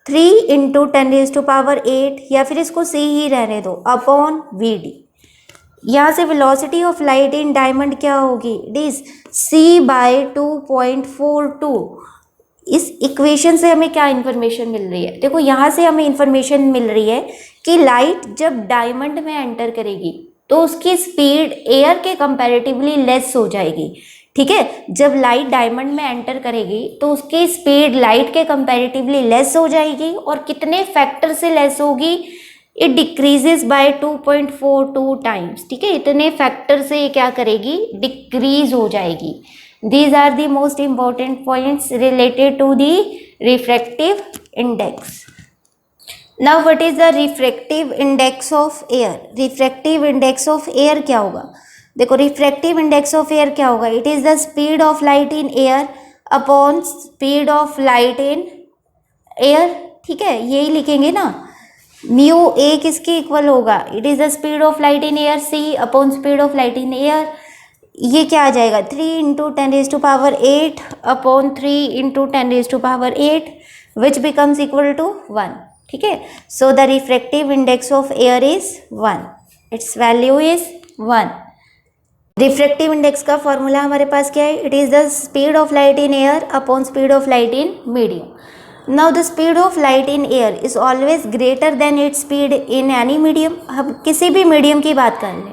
3 into 10⁸, या फिर इसको सी ही रहने दो, अपॉन वी. यहाँ से velocity of light in diamond क्या होगी, इट इज सी बाय 2.42. इस इक्वेशन से हमें क्या इन्फॉर्मेशन मिल रही है, देखो यहाँ से हमें इन्फॉर्मेशन मिल रही है कि लाइट जब डायमंड में एंटर करेगी तो उसकी स्पीड एयर के कंपैरेटिवली लेस हो जाएगी. ठीक है, जब लाइट डायमंड में एंटर करेगी तो उसकी स्पीड लाइट के कंपैरेटिवली लेस हो जाएगी. और कितने फैक्टर से लेस होगी, इट डिक्रीजेस बाय 2.42 टाइम्स. ठीक है, इतने फैक्टर से ये क्या करेगी, डिक्रीज हो जाएगी. These are the most important points related to the refractive index. Now what is the refractive index of air. Refractive index of air क्या होगा, देखो रिफ्रैक्टिव इंडेक्स ऑफ एयर क्या होगा, it is the speed of light in air upon speed of light in air. ठीक है, यही लिखेंगे ना. म्यू ए किसके इक्वल होगा, it is the speed of light in air C upon speed of light in air. ये क्या आ जाएगा, 3 into 10⁸ upon 3 into 10⁸, which becomes equal to 1. ठीक है, so the refractive index of air is 1, its value is 1. Refractive index का formula हमारे पास क्या है, it is the speed of light in air upon speed of light in medium. Now the speed of light in air is always greater than its speed in any medium. हम किसी भी medium की बात कर लें,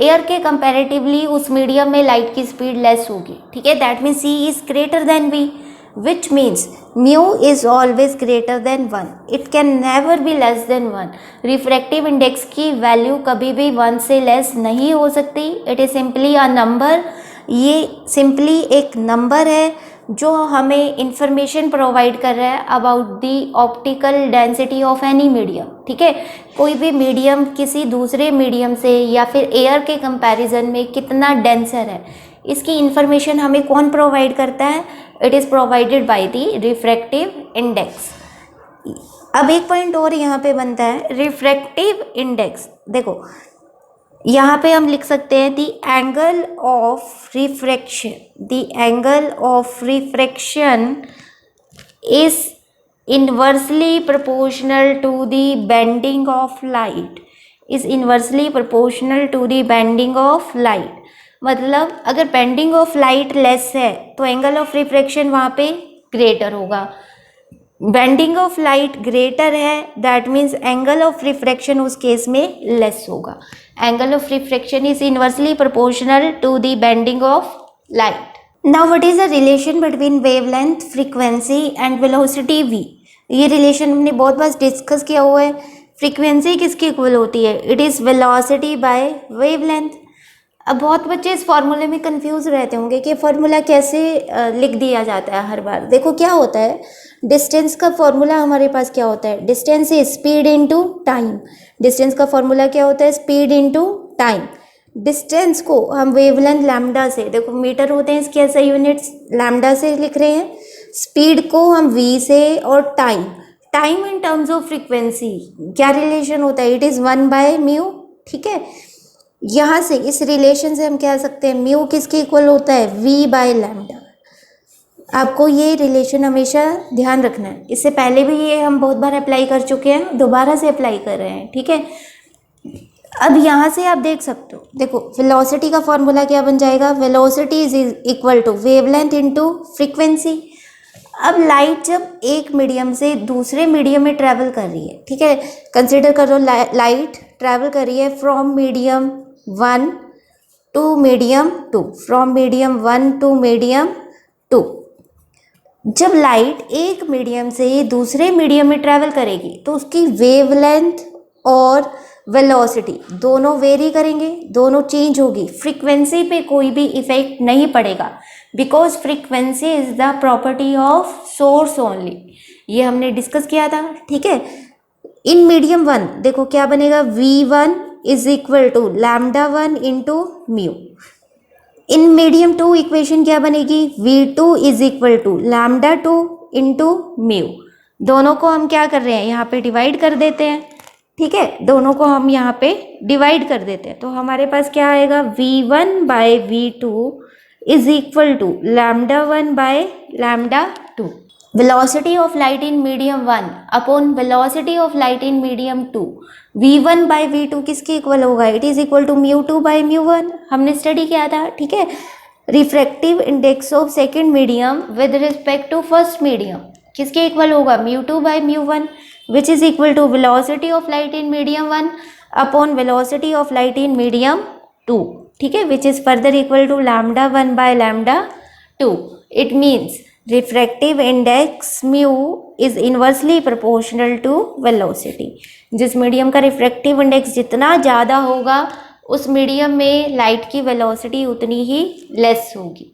air के comparatively उस medium में लाइट की स्पीड लेस होगी. ठीक है, that means C is greater than V, which means mu is always greater than 1. It can never be less than 1. Refractive index की वैल्यू कभी भी 1 से लेस नहीं हो सकती. It is simply a number. ये सिंपली एक नंबर है जो हमें इंफॉर्मेशन प्रोवाइड कर रहा है about the optical density of any medium. ठीक है, कोई भी मीडियम किसी दूसरे मीडियम से या फिर एयर के कंपैरिजन में कितना डेंसर है, इसकी इंफॉर्मेशन हमें कौन प्रोवाइड करता है, it is provided by the refractive index. अब एक पॉइंट और यहाँ पे बनता है, रिफ्रैक्टिव इंडेक्स. देखो यहाँ पे हम लिख सकते हैं the angle of refraction. The angle of refraction is inversely proportional to the bending of light. Is inversely proportional to the bending of light. मतलब अगर बेंडिंग ऑफ लाइट लेस है तो एंगल ऑफ रिफ्रैक्शन वहाँ पे greater होगा. Bending of light greater है, that means angle of refraction उस case में लेस होगा. Angle of refraction is inversely proportional to the bending of light. Now what is the relation between wavelength, frequency and velocity v. ये relation हमने बहुत बार discuss किया हुआ है. Frequency किसकी इक्वल होती है, it is velocity bye wavelength. अब बहुत बच्चे इस फार्मूले में कंफ्यूज रहते होंगे कि फार्मूला कैसे लिख दिया जाता है हर बार. देखो क्या होता है, डिस्टेंस का फार्मूला हमारे पास क्या होता है, distance is speed into time. Distance का फार्मूला क्या होता है, स्पीड इनटू टाइम. डिस्टेंस को हम वेवलेंथ लैम्डा से, देखो मीटर होते हैं इसके ऐसे यूनिट्स, लैम्डा से लिख रहे हैं। स्पीड को हम v से, और time in terms of frequency क्या रिलेशन होता है, इट इज़ 1/μ। ठीक है, यहाँ से इस रिलेशन से हम कह सकते हैं म्यू किसके इक्वल होता है, v/λ। आपको ये रिलेशन हमेशा ध्यान रखना है, इससे पहले भी ये हम बहुत बार अप्लाई कर चुके हैं, दोबारा से अप्लाई कर रहे हैं। ठीक है, अब यहाँ से आप देख सकते हो, देखो वेलोसिटी का फॉर्मूला क्या बन जाएगा, velocity is equal to wavelength into frequency. अब लाइट जब एक मीडियम से दूसरे मीडियम में ट्रैवल कर रही है, ठीक है, कंसिडर करो लाइट ट्रैवल कर रही है from medium 1 to medium 2, from medium 1 to medium 2। जब लाइट एक मीडियम से दूसरे मीडियम में ट्रैवल करेगी तो उसकी वेवलेंथ और वेलोसिटी दोनों वेरी करेंगे, दोनों चेंज होगी। फ्रीक्वेंसी पे कोई भी इफेक्ट नहीं पड़ेगा, because frequency is the property of source only, ये हमने डिस्कस किया था। ठीक है, इन मीडियम 1 देखो क्या बनेगा, v1 is equal to λ1 into mu. In medium 2 equation क्या बनेगी, v2 is equal to λ2 into mu. दोनों को हम क्या कर रहे हैं, यहाँ पे डिवाइड कर देते हैं। ठीक है, दोनों को हम यहाँ पे डिवाइड कर देते हैं, तो हमारे पास क्या आएगा, v1/v2 is equal to λ1/λ2। Velocity of light in medium 1 upon velocity of light in medium 2, v1/v2 किसके इक्वल होगा, इट इज इक्वल टू μ2/μ1। हमने स्टडी किया था। ठीक है, refractive index of second medium with respect to first medium किसके equal होगा, μ2/μ1, which is equal to velocity of light in medium 1 upon velocity of light in medium 2. ठीक है, which is further equal to λ1/λ2. It means refractive index mu is inversely proportional to velocity. जिस medium का refractive index जितना ज़्यादा होगा उस medium में light की वेलोसिटी उतनी ही लेस होगी।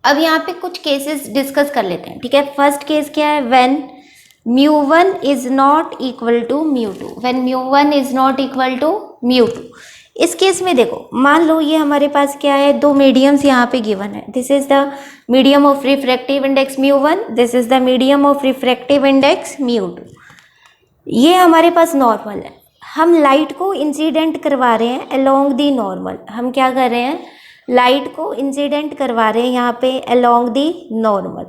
अब यहाँ पे कुछ केसेस डिस्कस कर लेते हैं। ठीक है, फर्स्ट केस क्या है, when μ1 is not equal to μ2, when μ1 is not equal to μ2। इस केस में देखो, मान लो ये हमारे पास क्या है, दो मीडियम्स यहाँ पे गिवन है, this is the medium of refractive index μ1, this is the medium of refractive index μ2। ये हमारे पास नॉर्मल है, हम लाइट को इंसिडेंट करवा रहे हैं अलोंग दी नॉर्मल। हम क्या कर रहे हैं, लाइट को इंसिडेंट करवा रहे हैं यहाँ पे अलोंग दी नॉर्मल।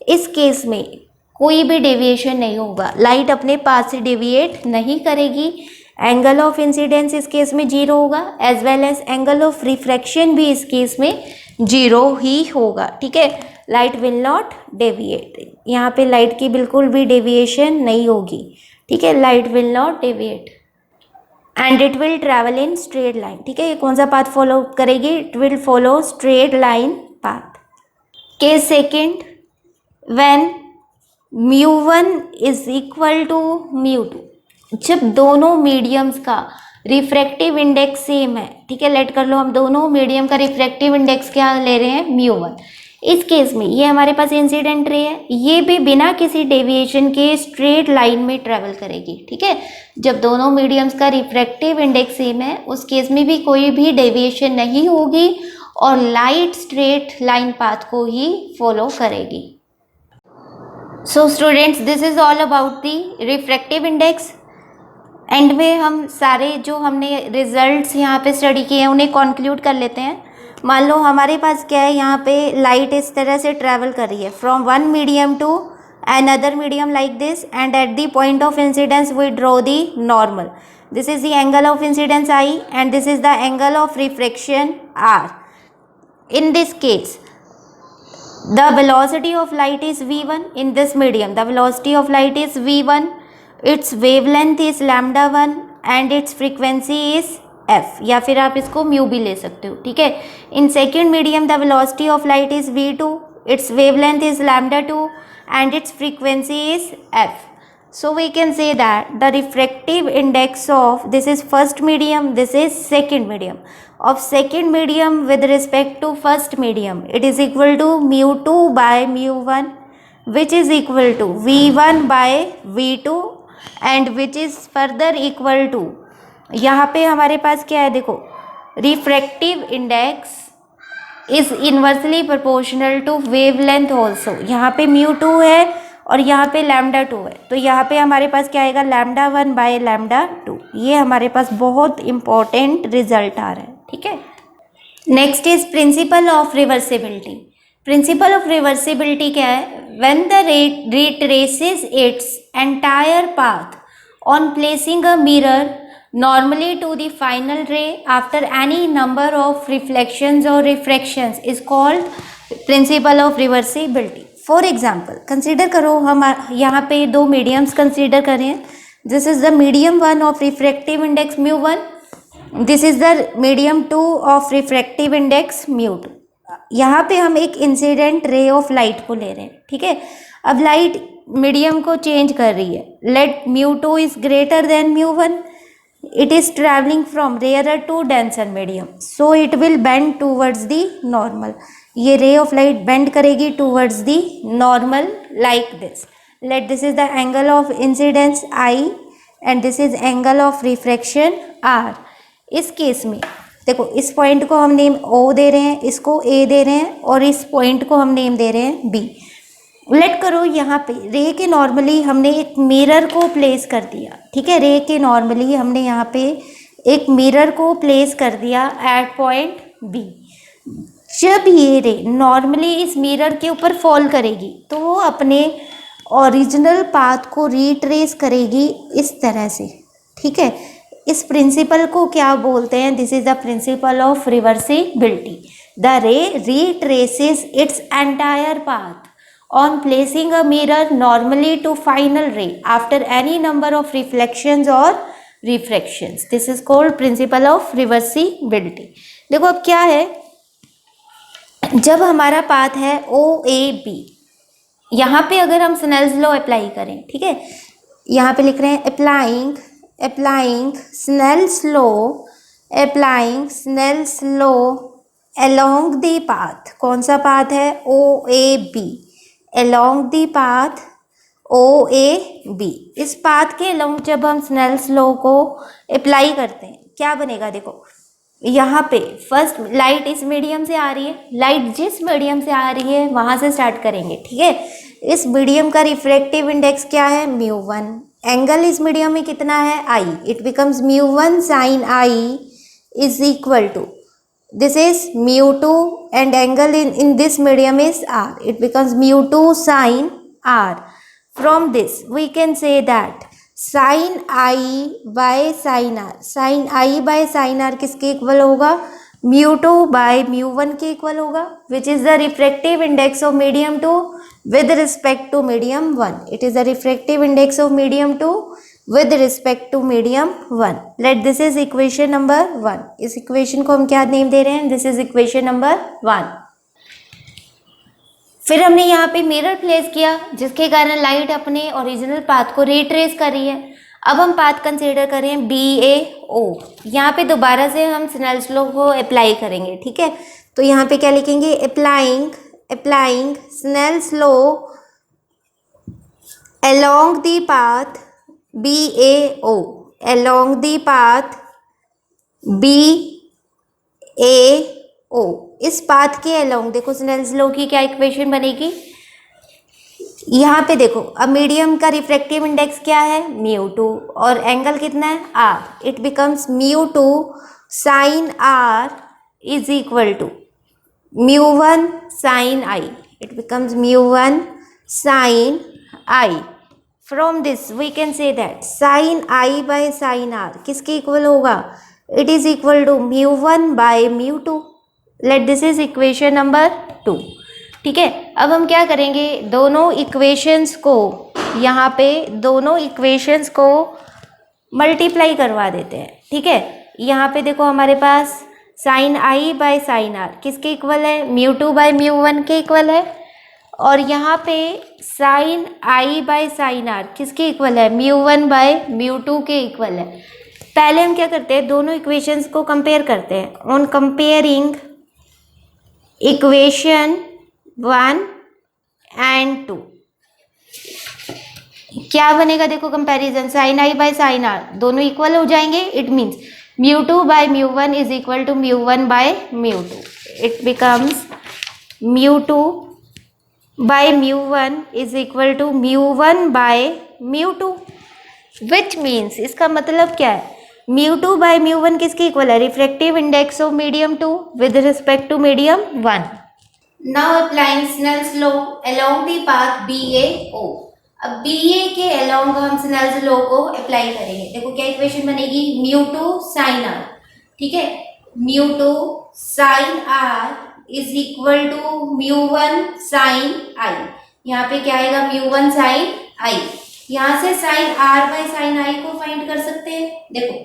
इस केस में कोई भी डेविएशन नहीं होगा, लाइट अपने पास से डेविएट नहीं करेगी। एंगल ऑफ इंसिडेंस इस केस में 0 होगा, as well as angle of refraction भी इस केस में 0 ही होगा। ठीक है, लाइट विल नॉट डेविएट, यहाँ पे लाइट की बिल्कुल भी डेविएशन नहीं होगी। ठीक है, light will not deviate and it will travel in straight line. ठीक है, ये कौन सा पाथ फॉलो करेगी, it will follow straight line path. Case second, when μ1 is equal to μ2, जब दोनों मीडियम्स का रिफ्रैक्टिव इंडेक्स सेम है। ठीक है, लेट कर लो हम दोनों मीडियम का रिफ्रैक्टिव इंडेक्स क्या ले रहे हैं, μ1। इस केस में ये हमारे पास इंसिडेंट रे है, ये भी बिना किसी डेविएशन के स्ट्रेट लाइन में ट्रेवल करेगी। ठीक है, जब दोनों मीडियम्स का रिफ्रैक्टिव इंडेक्स सेम है उस केस में भी कोई भी डेविएशन नहीं होगी और लाइट स्ट्रेट लाइन पाथ को ही फॉलो करेगी। So students, this is all about the refractive index. And में हम सारे जो हमने रिजल्ट्स यहाँ पे स्टडी किए हैं उन्हें कंक्लूड कर लेते हैं। मान लो हमारे पास क्या है, यहाँ पे लाइट इस तरह से ट्रैवल कर रही है from one medium to another medium like this, and at the point of incidence we draw the normal. This is the angle of incidence I and this is the angle of refraction R. In this case the velocity of light is v1 in this medium, the velocity of light is v1, its wavelength is λ1 and its frequency is f, या फिर आप इसको mu भी ले सकते हो। ठीक है, in second medium the velocity of light is v2, its wavelength is λ2 and its frequency is f. So we can say that the refractive index of, this is first medium, this is second medium, of second medium with respect to first medium, it is equal to μ2 by μ1, which is equal to v1 by v2 and which is further equal to, यहाँ पे हमारे पास क्या है देखो, refractive index is inversely proportional to wavelength also. यहाँ पे μ2 है और यहाँ पे λ2 है, तो यहाँ पे हमारे पास क्या आएगा, λ1 बाय λ2। ये हमारे पास बहुत इंपॉर्टेंट रिजल्ट आ रहा है, ठीक है। Next is principle of reversibility. Principle of reversibility क्या है, व्हेन द रे traces its entire path on placing a mirror normally to the final ray after any number of reflections or refractions is called principle of reversibility. For example, consider करो हम यहाँ पे दो mediums consider करें। This is the medium 1 of refractive index μ1, this is the medium 2 of refractive index μ2। यहाँ पे हम एक इंसिडेंट रे ऑफ लाइट को ले रहे हैं, ठीक है। अब लाइट मीडियम को चेंज कर रही है, let μ2 is greater than μ1, it is traveling from rarer to denser medium, so it will bend towards the normal। ये ray of light bend करेगी towards the normal like this। let this is the angle of incidence I and this is angle of refraction R। इस case में देखो, इस point को हम name O दे रहे हैं, इसको A दे रहे हैं और इस पॉइंट को हम नेम दे रहे हैं B। लेट करो यहाँ पे रे के नॉर्मली हमने एक मिरर को प्लेस कर दिया, ठीक है। रे के नॉर्मली हमने यहाँ पे एक मिरर को प्लेस कर दिया एट पॉइंट बी। जब ये रे नॉर्मली इस मिरर के ऊपर फॉल करेगी तो वो अपने ओरिजिनल पाथ को रिट्रेस करेगी इस तरह से, ठीक है। इस प्रिंसिपल को क्या बोलते हैं, this is the principle of reversibility. The रे retraces its entire path on placing a mirror normally to final ray after any number of reflections or refractions। This is called principle of reversibility। देखो अब क्या है, जब हमारा path है OAB, यहाँ पे अगर हम स्नेल्स लॉ अप्लाई करें, ठीक है, यहाँ पे लिख रहे हैं applying Snell's law along the path। कौन सा पाथ है, OAB, along the path OAB। इस पाथ के along जब हम स्नेल्स लॉ को अप्लाई करते हैं क्या बनेगा, देखो यहाँ पे फर्स्ट लाइट इस मीडियम से आ रही है, लाइट जिस मीडियम से आ रही है वहाँ से स्टार्ट करेंगे, ठीक है। इस मीडियम का रिफ्रैक्टिव इंडेक्स क्या है, μ1। एंगल इस मीडियम में कितना है, I। It becomes μ1 sin I is equal to, this is μ2 and angle in this medium is R, it becomes μ2 sin R। from this we can say that sin I by sin R, sin I by sin R किसके equal होगा, μ2 by μ1 के equal होगा, which is the refractive index of medium 2 with respect to medium 1। it is the refractive index of medium 2 with respect to medium 1। let this is equation number 1। इस equation को हम क्या name दे रहे हैं, this is equation number 1। फिर हमने यहाँ पे मिरर प्लेस किया जिसके कारण लाइट अपने ओरिजिनल पाथ को रिट्रेस कर रही है। अब हम पाथ कंसीडर करें BAO। यहाँ पे दोबारा से हम स्नेल्स लॉ को अप्लाई करेंगे, ठीक है। तो यहाँ पे क्या लिखेंगे, applying Snell's law along the path BAO, along the path BAO। इस पाथ के along देखो स्नेल्स लॉ की क्या इक्वेशन बनेगी, यहाँ पे देखो अब मीडियम का रिफ्रैक्टिव इंडेक्स क्या है, μ2 और एंगल कितना है, R। It becomes μ2 sin R is equal to μ1 sin I। It becomes μ1 sin I। from this we can say that sin I by sin R किसके इक्वल होगा, it is equal to μ1 by μ2। let this is equation number 2, ठीक है। अब हम क्या करेंगे, दोनों equations को यहाँ पे दोनों इक्वेशंस को मल्टीप्लाई करवा देते हैं, ठीक है। यहाँ पे देखो हमारे पास sin I by sin R किसके इक्वल है, μ2 by μ1 के इक्वल है, और यहाँ पे sin I by sin R किसके इक्वल है, μ1 बाय μ2 के इक्वल है। पहले हम क्या करते हैं, दोनों इक्वेशंस को कंपेयर करते हैं। ऑन कंपेयरिंग इक्वेशन 1 एंड 2 क्या बनेगा, देखो comparison sin I by sin R दोनों इक्वल हो जाएंगे। It means mu2 by mu1 is equal to mu1 by mu2. It becomes mu2 by mu1 is equal to mu1 by mu2, which means इसका मतलब क्या है, mu2 by mu1 किसके equal है, refractive index of medium 2 with respect to medium 1. Now applying Snell's law along the path BAO. अब BA के along हम Snell's law को अप्लाई करेंगे. देखो क्या इक्वेशन बनेगी, mu2 sin r, ठीक है, mu2 sin r is equal to mu1 sin i. यहाँ पे क्या आएगा, mu1 sin i. यहाँ से sin r by sin i को फाइंड कर सकते हैं. देखो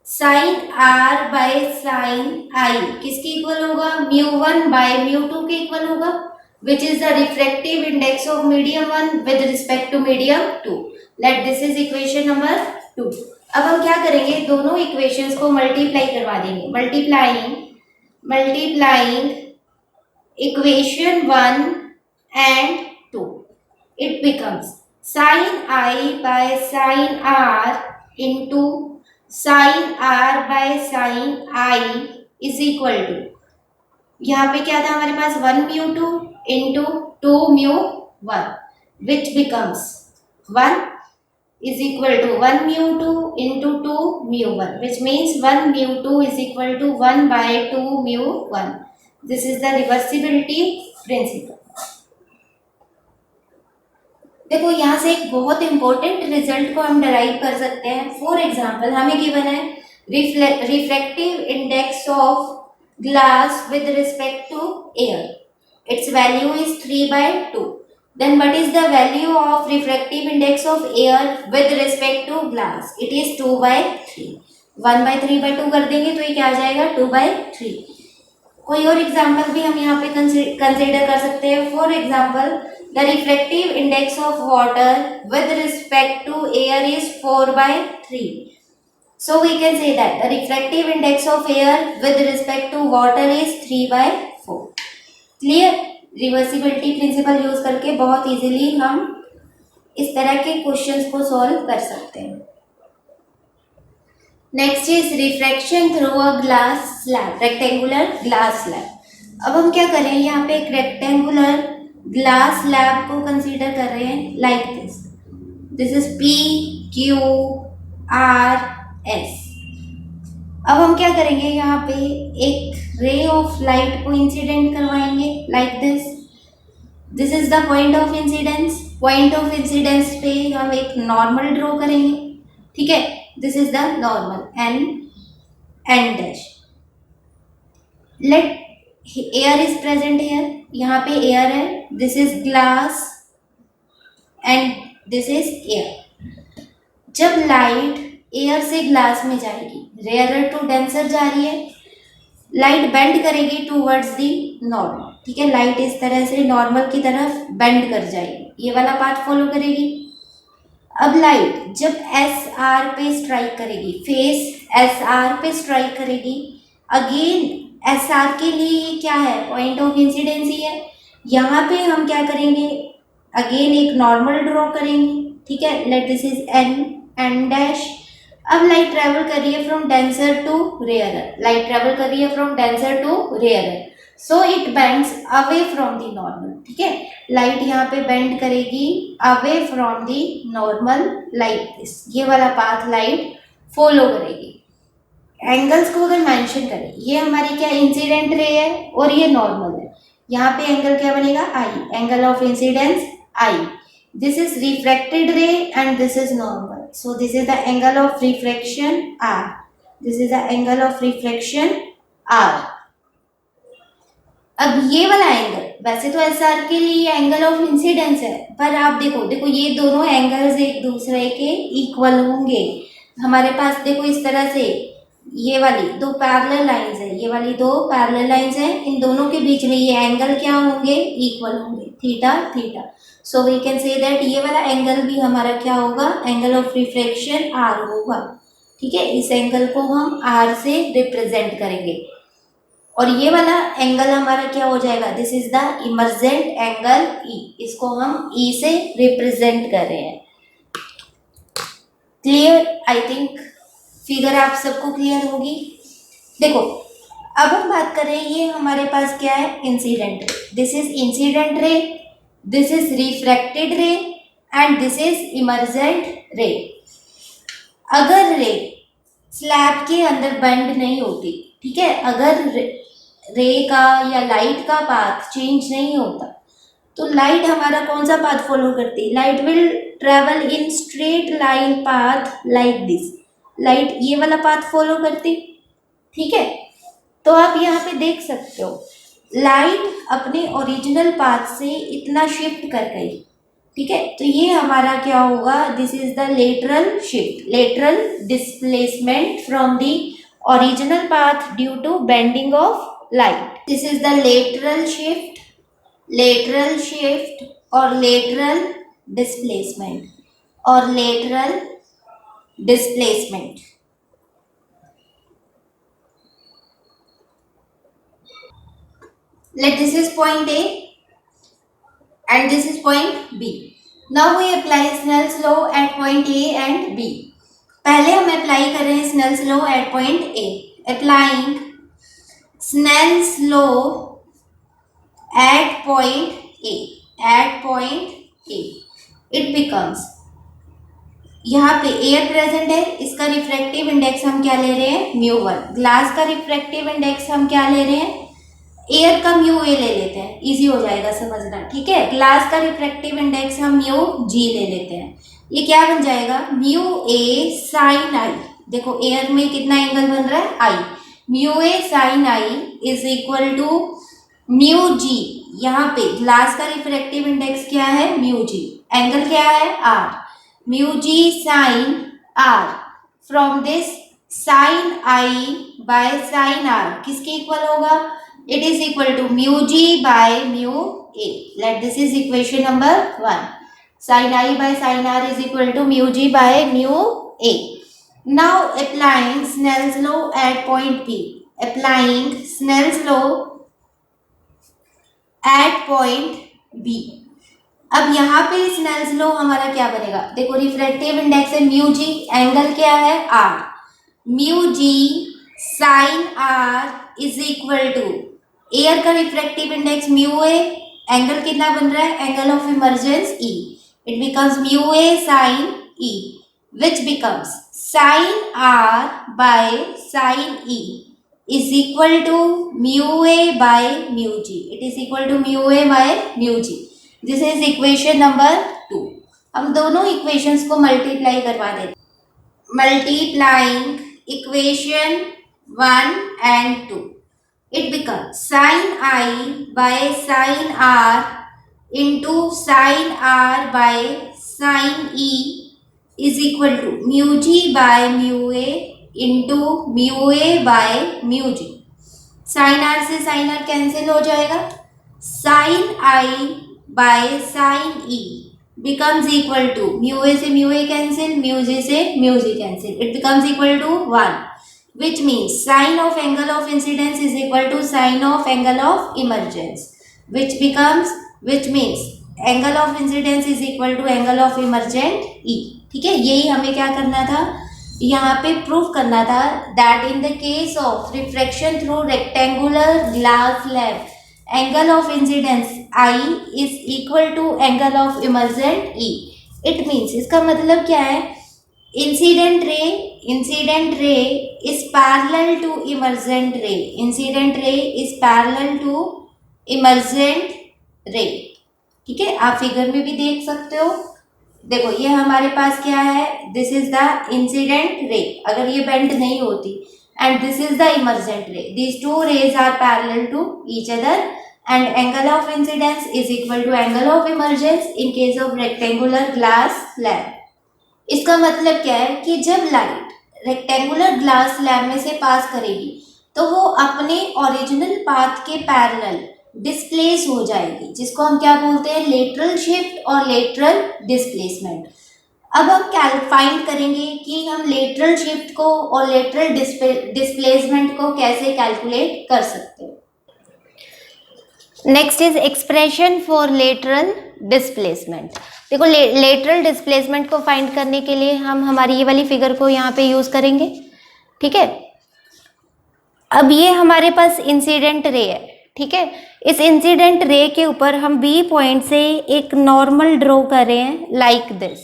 sin r by sin i किसके इक्वल होगा, mu1 बाय mu2 के इक्वल होगा, which is the refractive index of medium 1 with respect to medium 2. Let this is equation number 2. अब हम क्या करेंगे, दोनों इक्वेशंस को मल्टीप्लाई करवा देंगे. Multiplying equation 1 and 2, it becomes sin I by sin r into sin r by sin I is equal to, यहाँ पे क्या था हमारे पास, 1 mu2 into 2 mu1, which becomes 1 is equal to 1 mu2 into 2 mu1, which means 1 mu2 is equal to 1 by 2 mu1. This is the reversibility principle. देखो यहाँ से एक बहुत इंपॉर्टेंट रिजल्ट को हम डराइव कर सकते हैं. फॉर एग्जाम्पल हमें गिवन है refractive index of glass with respect to air. Its value is 3 by 2. Then what is the value of refractive index of air with respect to glass? It is 2 by 3. 1 by 3 by 2 कर देंगे तो ये क्या आ जाएगा, 2 by 3. कोई और example भी हम यहाँ पे कंसिडर कर सकते हैं. For example the refractive index of water with respect to air is 4 by 3. So we can say that the refractive index of air with respect to water is 3 by 4. Clear? Reversibility principal use करके बहुत easily हम इस तरह के questions को solve कर सकते हैं. Next is refraction through a glass slab, rectangular glass slab. अब हम क्या करें, यहाँ पे एक रेक्टेंगुलर ग्लास स्लैब को कंसीडर कर रहे हैं like this. This is PQRS. अब हम क्या करेंगे, यहाँ पे एक रे ऑफ लाइट को इंसिडेंट करवाएंगे like this. This is the point of incidence. Point of incidence पे हम एक नॉर्मल ड्रॉ करेंगे, ठीक है. This is the normal N dash. Let air is present here, यहाँ पे एयर है. This is glass and this is air. जब लाइट एयर से ग्लास में जाएगी, रेयरर टू डेंसर जा रही है, लाइट बेंड करेगी टूवर्ड्स दी नॉर्मल, ठीक है. लाइट इस तरह से नॉर्मल की तरफ बेंड कर जाएगी, ये वाला पाथ फॉलो करेगी. अब लाइट जब SR पे स्ट्राइक करेगी, फेस SR पे स्ट्राइक करेगी, अगेन SR के लिए ये क्या है, पॉइंट ऑफ इंसिडेंस ही है. यहाँ पे हम क्या करेंगे, अगेन एक नॉर्मल ड्रॉ करेंगे, ठीक है. Let this is N dash. अब लाइट ट्रेवल कर रही है from denser to rarer, light travel कर रही है from denser to rarer, so it bends away from the normal, ठीक है. लाइट यहाँ पे बेंड करेगी away from the normal like this, ये वाला पाथ लाइट फॉलो करेगी. एंगल्स को अगर मेंशन करें, ये हमारी क्या इंसिडेंट रे है और ये नॉर्मल है. यहाँ पे एंगल क्या बनेगा, I, angle of incidence I. This is refracted ray and this is normal. So this is the angle of refraction R. This is the angle of refraction R. अब ये वाला एंगल, वैसे तो SR के लिए angle of incidence है, पर आप देखो ये दोनों एंगल्स एक दूसरे के इक्वल होंगे. हमारे पास देखो इस तरह से ये वाली दो पैरेलल लाइंस है, ये वाली दो पैरेलल लाइंस है, इन दोनों के बीच में ये एंगल क्या होंगे, इक्वल होंगे, theta theta. So we can say that ये वाला एंगल भी हमारा क्या होगा, एंगल ऑफ रिफ्रैक्शन R होगा, ठीक है. इस एंगल को हम R से रिप्रेजेंट करेंगे और ये वाला एंगल हमारा क्या हो जाएगा, this is the emergent angle E. इसको हम E से रिप्रेजेंट कर रहे हैं. क्लियर? आई थिंक फिगर आप सबको क्लियर होगी। देखो अब हम बात करें, ये हमारे पास क्या है, incident ray. This is incident ray, this is refracted रे एंड दिस इज इमर्जेंट रे। अगर रे स्लैब के अंदर बेंड नहीं होती, ठीक है, अगर रे का या लाइट का पाथ चेंज नहीं होता तो लाइट हमारा कौन सा पाथ फॉलो करती, light will travel in straight line path like this. Light ये वाला पाथ फॉलो करती, ठीक है। तो आप यहाँ पे देख सकते हो लाइट अपने ओरिजिनल पाथ से इतना शिफ्ट कर गई, ठीक है। तो ये हमारा क्या होगा, this is the lateral shift, lateral displacement from the original path due to bending of light. This is the lateral shift, lateral shift और लेटरल डिस्प्लेसमेंट और lateral displacement. Let this is point A and this is point B. Now we apply Snell's law at point A and B. पहले हम apply कर रहे हैं Snell's law at point A. Applying Snell's law at point A. At point A, it becomes, यहाँ पे air present है, इसका refractive index हम क्या ले रहे हैं, μ1। ग्लास का रिफ्रैक्टिव इंडेक्स हम क्या ले रहे हैं, एयर का म्यू ए ले लेते हैं, इजी हो जाएगा समझना, ठीक है। ग्लास का रिफ्रैक्टिव इंडेक्स हम म्यू जी ले लेते हैं। ये क्या बन जाएगा, म्यू ए साइन आई। देखो एयर में कितना एंगल बन रहा है, I. Mu A sine I is equal to mu g. यहाँ पे ग्लास का रिफ्रैक्टिव इंडेक्स क्या है, म्यू जी। एंगल क्या है, R. Mu G sine R from this sine I by sine R किसके इक्वल होगा, it is equal to mu g by mu a. Let this is equation number 1. Sin I by sin r is equal to mu g by mu a. Now applying Snell's law at point P. Applying Snell's law at point B. अब यहाँ पे Snell's law हमारा क्या बनेगा, देखो refractive index है mu g, angle क्या है r। mu g sin r is equal to air का refractive index mu A, angle कितना बन रहा है, angle of emergence E. It becomes mu A sine E which becomes sine R by sine E is equal to mu A by mu G. It is equal to mu A by mu G. This is equation number 2। हम दोनों equations को multiply करवा देते, multiplying equation 1 and 2, it becomes sin I by sin r into sin r by sin e is equal to mu g by mu a into mu a by mu g। sin r से sin r cancel हो जाएगा, sin I by sin e becomes equal to mu a से mu a cancel, mu g से mu g cancel, it becomes equal to 1, which means sine of angle of incidence is equal to sine of angle of emergence, which means angle of incidence is equal to angle of emergent E। ठीक है, यही हमें क्या करना था, यहाँ पे proof करना था that in the case of refraction through rectangular glass slab, angle of incidence I is equal to angle of emergent E। It means इसका मतलब क्या है, incident ray is parallel to emergent ray, incident ray is parallel to emergent ray। ठीक है, आप figure में भी देख सकते हो। देखो ये हमारे पास क्या है, दिस इज द इंसिडेंट रे, अगर ये बेंड नहीं होती, and this is the emergent ray. These two rays are parallel to each other and angle of incidence is equal to angle of emergence in case of rectangular glass slab. इसका मतलब क्या है कि जब light rectangular glass slab में से पास करेगी तो वो अपने ओरिजिनल पाथ के पैरेलल डिस्प्लेस हो जाएगी, जिसको हम क्या बोलते हैं, लेटरल शिफ्ट और लेटरल डिस्प्लेसमेंट। अब हम फाइंड करेंगे कि हम लेटरल शिफ्ट को और लेटरल डिस्प्लेसमेंट को कैसे कैलकुलेट कर सकते हैं। Next is expression for lateral displacement. देखो लेटरल डिस्प्लेसमेंट को फाइंड करने के लिए हम हमारी ये वाली फिगर को यहाँ पे यूज़ करेंगे। ठीक है। अब ये हमारे पास इंसिडेंट रे है, ठीक है। इस इंसिडेंट रे के ऊपर हम बी पॉइंट से एक नॉर्मल ड्रॉ कर रहे हैं लाइक दिस।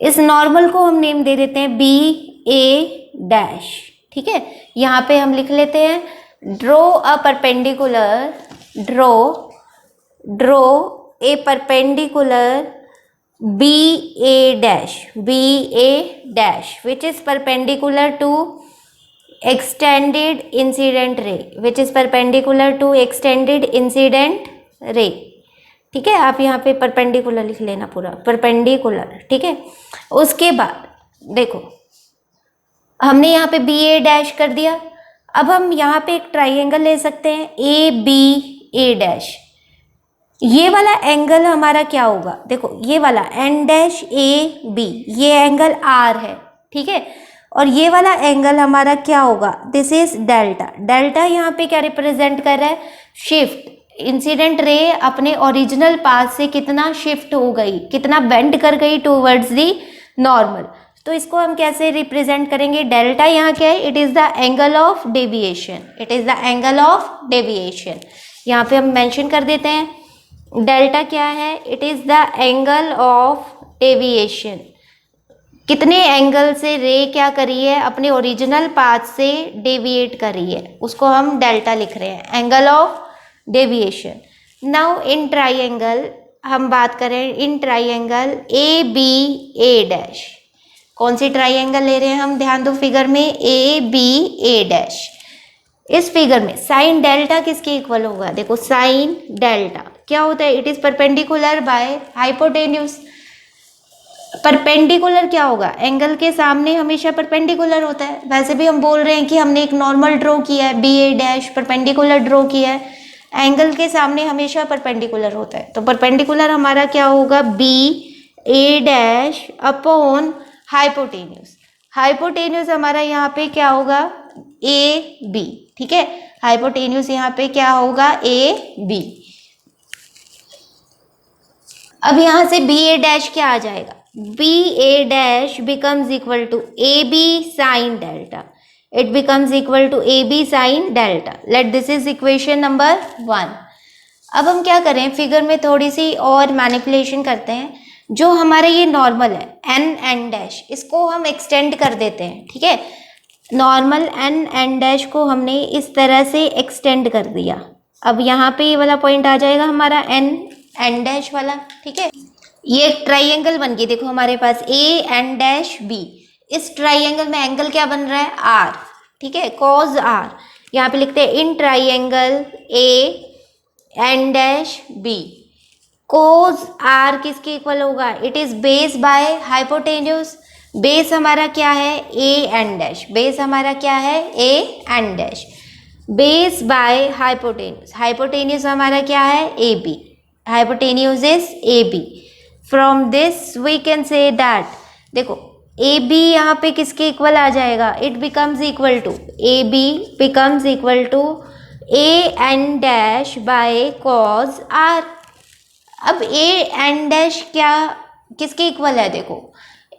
इस नॉर्मल को हम नेम दे देते हैं बी ए डैश, ठीक है। यहाँ पे हम लिख लेते हैं draw a perpendicular, draw a perpendicular B A dash which is perpendicular to extended incident ray, which is perpendicular to extended incident ray, ठीक है। आप यहाँ पे परपेंडिकुलर लिख लेना, पूरा परपेंडिकुलर, ठीक है। उसके बाद देखो हमने यहाँ पे बी ए डैश कर दिया। अब हम यहाँ पे एक ट्राइंगल ले सकते हैं ए बी ए डैश। ये वाला एंगल हमारा क्या होगा, देखो ये वाला एन डैश ए बी, ये एंगल आर है, ठीक है। और ये वाला एंगल हमारा क्या होगा, दिस इज डेल्टा। डेल्टा यहाँ पे क्या रिप्रेजेंट कर रहा है, शिफ्ट। इंसिडेंट रे अपने ओरिजिनल पाथ से कितना शिफ्ट हो गई, कितना बेंड कर गई टूवर्ड्स दी नॉर्मल। तो इसको हम कैसे रिप्रेजेंट करेंगे, डेल्टा यहाँ क्या है, it is the angle of deviation, it is the angle of deviation. यहाँ पे हम मेंशन कर देते हैं डेल्टा क्या है, it is the angle of deviation. कितने एंगल से रे क्या करी है, अपने ओरिजिनल पाथ से डेविएट करी है, उसको हम डेल्टा लिख रहे हैं, angle of deviation. Now in triangle हम बात करें, in triangle A B A dash, कौन सी ट्राइंगल ले रहे हैं हम, ध्यान दो फिगर में, ए बी ए डैश। इस फिगर में साइन डेल्टा किसके इक्वल होगा, देखो साइन डेल्टा क्या होता है, it is perpendicular by hypotenuse. Perpendicular क्या होगा, एंगल के सामने हमेशा परपेंडिकुलर होता है। वैसे भी हम बोल रहे हैं कि हमने एक नॉर्मल ड्रॉ किया है, B A dash perpendicular draw किया है, एंगल के सामने हमेशा परपेंडिकुलर होता है। तो परपेंडिकुलर हमारा क्या होगा, B A dash upon hypotenuse. Hypotenuse हमारा यहाँ पे क्या होगा, ए बी, ठीक है। हाइपोटेन्यूज यहाँ पे क्या होगा, ए बी। अब यहाँ से बी ए डैश क्या आ जाएगा, B A dash becomes equal to A B sine delta, it becomes equal to A B sine delta. Let this is equation number 1। अब हम क्या करें, फिगर में थोड़ी सी और मैनिपुलेशन करते हैं। जो हमारा ये नॉर्मल है एन डैश, इसको हम एक्सटेंड कर देते हैं, ठीक है। नॉर्मल एन डैश को हमने इस तरह से एक्सटेंड कर दिया। अब यहाँ पे ये वाला पॉइंट आ जाएगा हमारा एन डैश वाला, ठीक है। ये एक ट्राइंगल बन गई, देखो हमारे पास ए एन डैश बी। इस ट्राइंगल में एंगल क्या बन रहा है, आर, ठीक है, कॉज आर। यहाँ पे लिखते हैं in triangle A N dash B, cos R किसके इक्वल होगा, it is base by hypotenuse. Base हमारा क्या है, ए एन डैश, बेस हमारा क्या है, A N dash, base by hypotenuse. Hypotenuse हमारा क्या है, A B, hypotenuse is A B. From this we can say that, देखो ए बी यहाँ पे किसके इक्वल आ जाएगा, it becomes equal to, A B becomes equal to A N dash by cos R. अब ए एन डैश क्या किसके equal है, देखो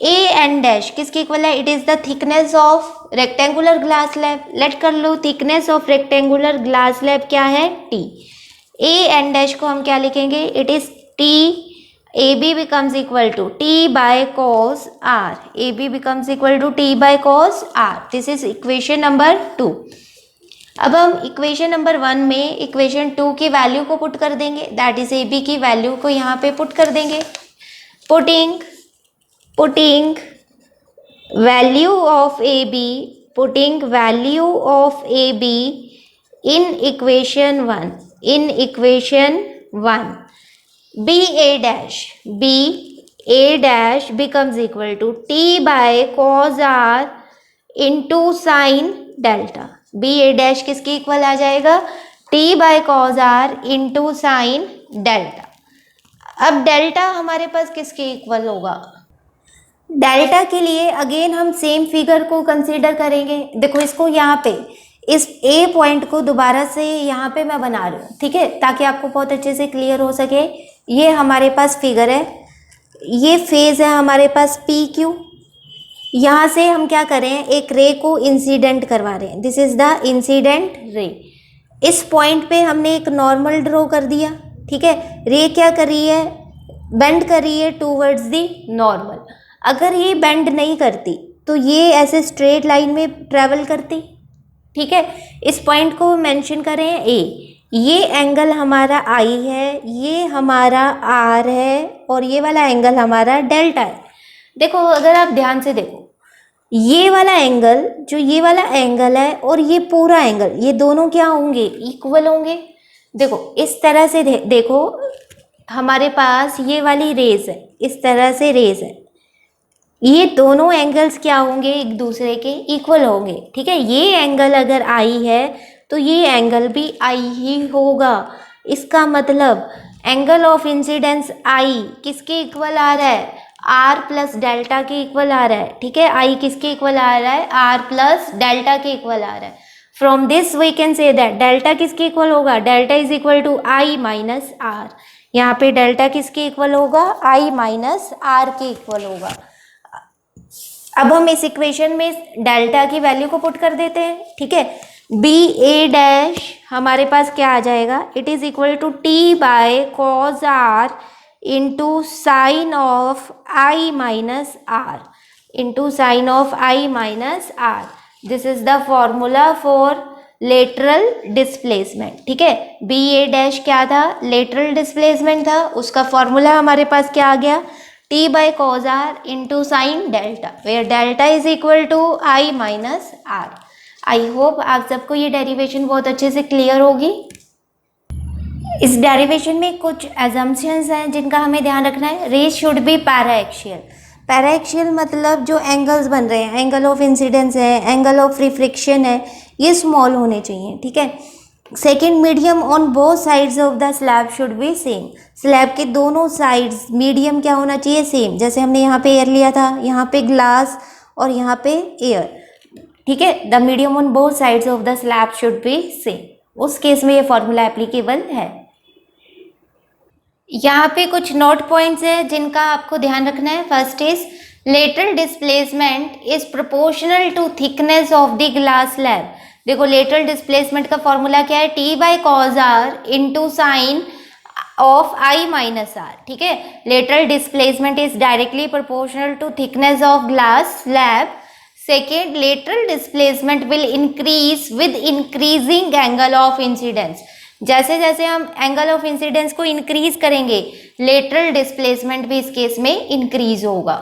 ए एन डैश किसके इक्वल है, it is the thickness of rectangular glass slab. Let कर लो, thickness of rectangular glass slab क्या है, टी। ए एन डैश को हम क्या लिखेंगे, it is T. A B becomes equal to T by cos R, A B becomes equal to T by cos R. This is equation number 2। अब हम equation number 1 में equation 2 की value को put कर देंगे, दैट इज ए बी की value को यहाँ पे पुट कर देंगे। Putting value of A B, putting value of A B in equation 1, in equation 1, B A dash becomes equal to T by cos R into sine delta. B A dash किसके equal आ जाएगा, T by cos R into sine delta. अब delta हमारे पास किसके equal होगा, delta के लिए अगेन हम सेम फिगर को कंसीडर करेंगे। देखो इसको यहाँ पे इस ए पॉइंट को दोबारा से यहाँ पे मैं बना रही हूँ, ठीक है, ताकि आपको बहुत अच्छे से क्लियर हो सके। ये हमारे पास फिगर है, ये फेज है हमारे पास पी क्यू, यहाँ से हम क्या कर रहे हैं, एक रे को इंसिडेंट करवा रहे हैं, दिस इज द इंसिडेंट रे। इस पॉइंट पे हमने एक नॉर्मल ड्रॉ कर दिया, ठीक है। रे क्या कर रही है, बेंड कर रही है टूवर्ड्स द नॉर्मल। अगर ये बेंड नहीं करती तो ये ऐसे स्ट्रेट लाइन में ट्रेवल करती, ठीक है। इस पॉइंट को मेंशन करें ए, ये एंगल हमारा आई है, ये हमारा आर है, और ये वाला एंगल हमारा डेल्टा है। देखो अगर आप ध्यान से देखो, ये वाला एंगल, जो ये वाला एंगल है और ये पूरा एंगल, ये दोनों क्या होंगे, इक्वल होंगे। देखो इस तरह से देखो, हमारे पास ये वाली रेज है, इस तरह से रेज है, ये दोनों एंगल्स क्या होंगे, एक दूसरे के इक्वल होंगे, ठीक है। ये एंगल अगर आई है तो ये एंगल भी आई ही होगा। इसका मतलब एंगल ऑफ इंसिडेंस आई किसके इक्वल आ रहा है, आर प्लस डेल्टा के इक्वल आ रहा है, ठीक है। आई किसके इक्वल आ रहा है, आर प्लस डेल्टा के इक्वल आ रहा है। From this we can say that delta किसके इक्वल होगा, delta is equal to I minus R. यहाँ पे डेल्टा किसके इक्वल होगा, आई माइनस आर के इक्वल होगा। अब हम इस इक्वेशन में डेल्टा की वैल्यू को पुट कर देते हैं, ठीक है। बी ए डैश हमारे पास क्या आ जाएगा, it is equal to T by cos R into sine of I minus R, into sine of I minus R. This is the formula for lateral displacement, ठीक है। बी ए डैश क्या था, lateral displacement था, उसका formula हमारे पास क्या आ गया, T by cos R into sine delta, where delta is equal to I minus R. I hope आप सबको ये डेरिवेशन बहुत अच्छे से क्लियर होगी। इस डेरिवेशन में कुछ एजम्पशंस हैं जिनका हमें ध्यान रखना है। Rays should be paraxial. Paraxial मतलब जो एंगल्स बन रहे हैं, एंगल ऑफ इंसिडेंस है, एंगल ऑफ रिफ्लेक्शन है, ये स्मॉल होने चाहिए, ठीक है। Second, medium on both sides of the slab should be same. Slab के दोनों साइड्स मीडियम क्या होना चाहिए, सेम। जैसे हमने यहाँ पे एयर लिया था, यहाँ पे ग्लास और यहाँ पे एयर, ठीक है। The medium on both sides of the slab should be same. उस केस में ये फॉर्मूला एप्लीकेबल है। यहाँ पे कुछ नोट पॉइंट्स है जिनका आपको ध्यान रखना है। First is lateral displacement is proportional to thickness of the glass slab. देखो लेटरल डिस्प्लेसमेंट का फॉर्मूला क्या है, T by cos R into sine of I minus R, ठीक है। Lateral displacement is directly proportional to thickness of glass slab. Second, lateral displacement will increase with increasing angle of incidence. जैसे जैसे हम angle of incidence को increase करेंगे, lateral displacement भी इस case में इंक्रीज होगा।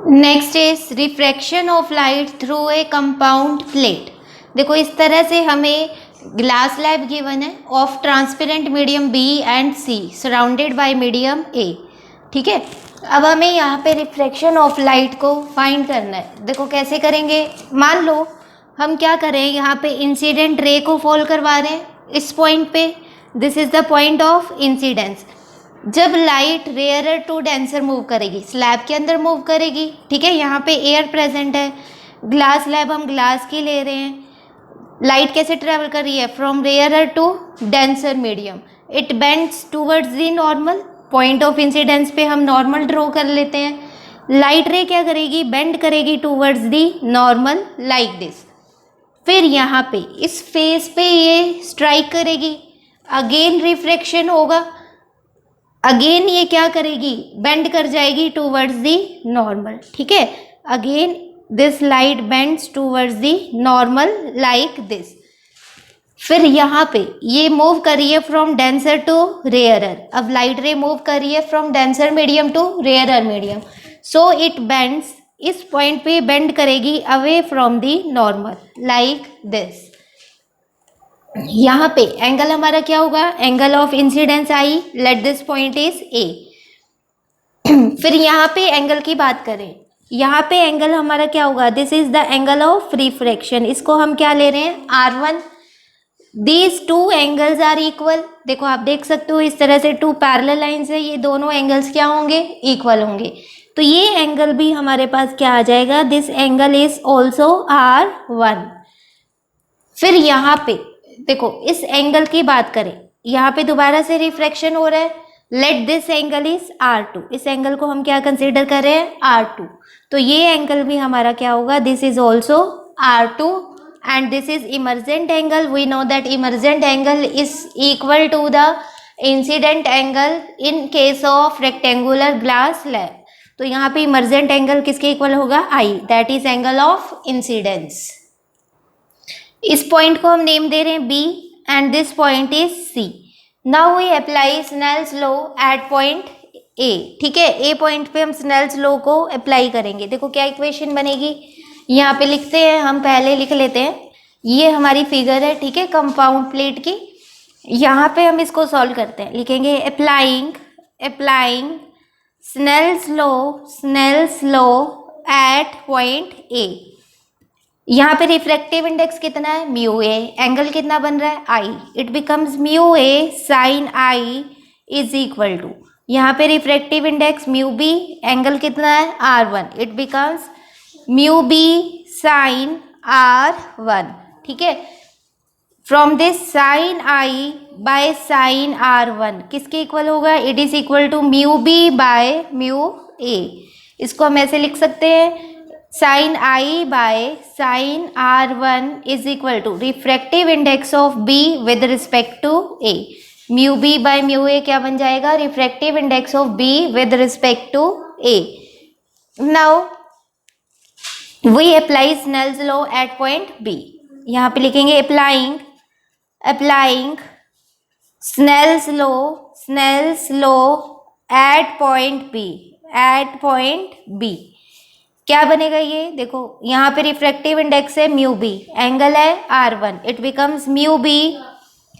Next is refraction of light through a compound plate. देखो इस तरह से हमें ग्लास स्लैब गिवन है of transparent medium B and C surrounded by medium A, ठीक है। अब हमें यहाँ पे रिफ्रैक्शन ऑफ लाइट को फाइंड करना है। देखो कैसे करेंगे, मान लो हम क्या करें, यहाँ पे इंसिडेंट रे को फॉल करवा रहे हैं इस पॉइंट पे, this is the point of incidence. जब light rarer to denser move करेगी, स्लैब के अंदर मूव करेगी, ठीक है। यहाँ पे एयर प्रेजेंट है, ग्लास स्लैब हम ग्लास की ले रहे हैं। लाइट कैसे ट्रेवल कर रही है, from rarer to denser medium, it bends towards the normal. Point of incidence पे हम नॉर्मल ड्रॉ कर लेते हैं। लाइट रे क्या करेगी, बेंड करेगी towards the normal like this. फिर यहाँ पे इस फेस पे ये स्ट्राइक करेगी, अगेन रिफ्रैक्शन होगा, अगेन ये क्या करेगी, बेंड कर जाएगी टूवर्ड्स दी नॉर्मल, ठीक है। Again this light bends towards the normal like this. फिर यहाँ पे ये मूव कर रही है फ्रॉम डेंसर टू रेयरर। अब लाइट रे मूव कर रही है from denser medium to rarer medium, so it bends, इस पॉइंट पे बेंड करेगी away from the normal like this. यहाँ पे एंगल हमारा क्या होगा, angle of incidence I, let this point is A. फिर यहाँ पे एंगल की बात करें, यहाँ पे एंगल हमारा क्या होगा, this is the angle of refraction. इसको हम क्या ले रहे हैं, R1। These two angles are equal. देखो आप देख सकते हो इस तरह से टू पैरेलल लाइंस है, ये दोनों एंगल्स क्या होंगे, इक्वल होंगे। तो ये एंगल भी हमारे पास क्या आ जाएगा, this angle is also R1। फिर यहाँ पे देखो इस एंगल की बात करें, यहाँ पे दोबारा से रिफ्रैक्शन हो रहा है, let this angle is R2, इस एंगल को हम क्या कंसिडर कर रहे हैं, R2। तो ये एंगल भी हमारा क्या होगा, this is also R2 and this is emergent angle. We know that emergent angle is equal to the incident angle in case of rectangular glass slab. तो यहाँ पे emergent angle किसके इक्वल होगा, I, that is angle of incidence। इस point को हम name दे रहे हैं B and this point is C। Now we apply Snell's law at point A। ठीक है, A पॉइंट पे हम Snell's law को अप्लाई करेंगे। देखो क्या इक्वेशन बनेगी, यहाँ पे लिखते हैं, हम पहले लिख लेते हैं। ये हमारी फिगर है, ठीक है, कंपाउंड प्लेट की। यहाँ पे हम इसको सॉल्व करते हैं, लिखेंगे applying Snell's law at point A. यहाँ पे रिफ्रैक्टिव इंडेक्स कितना है, म्यू ए, एंगल कितना बन रहा है, I, it becomes mu A sine I is equal to, यहाँ पे refractive index mu B, angle कितना है, R1, it becomes mu B sine R1। ठीक है, from this sine I by sine R1 किसके इक्वल होगा, it is equal to mu B by mu A. इसको हम ऐसे लिख सकते हैं, sine I by sine R1 is equal to refractive index of B with respect to A. Mu B by mu A क्या बन जाएगा, refractive index of B with respect to A. Now we apply Snell's law at point B. यहाँ पे लिखेंगे applying Snell's law at point B. क्या बनेगा ये, देखो यहाँ पे रिफ्रैक्टिव इंडेक्स है म्यू बी, एंगल है R1, it becomes mu B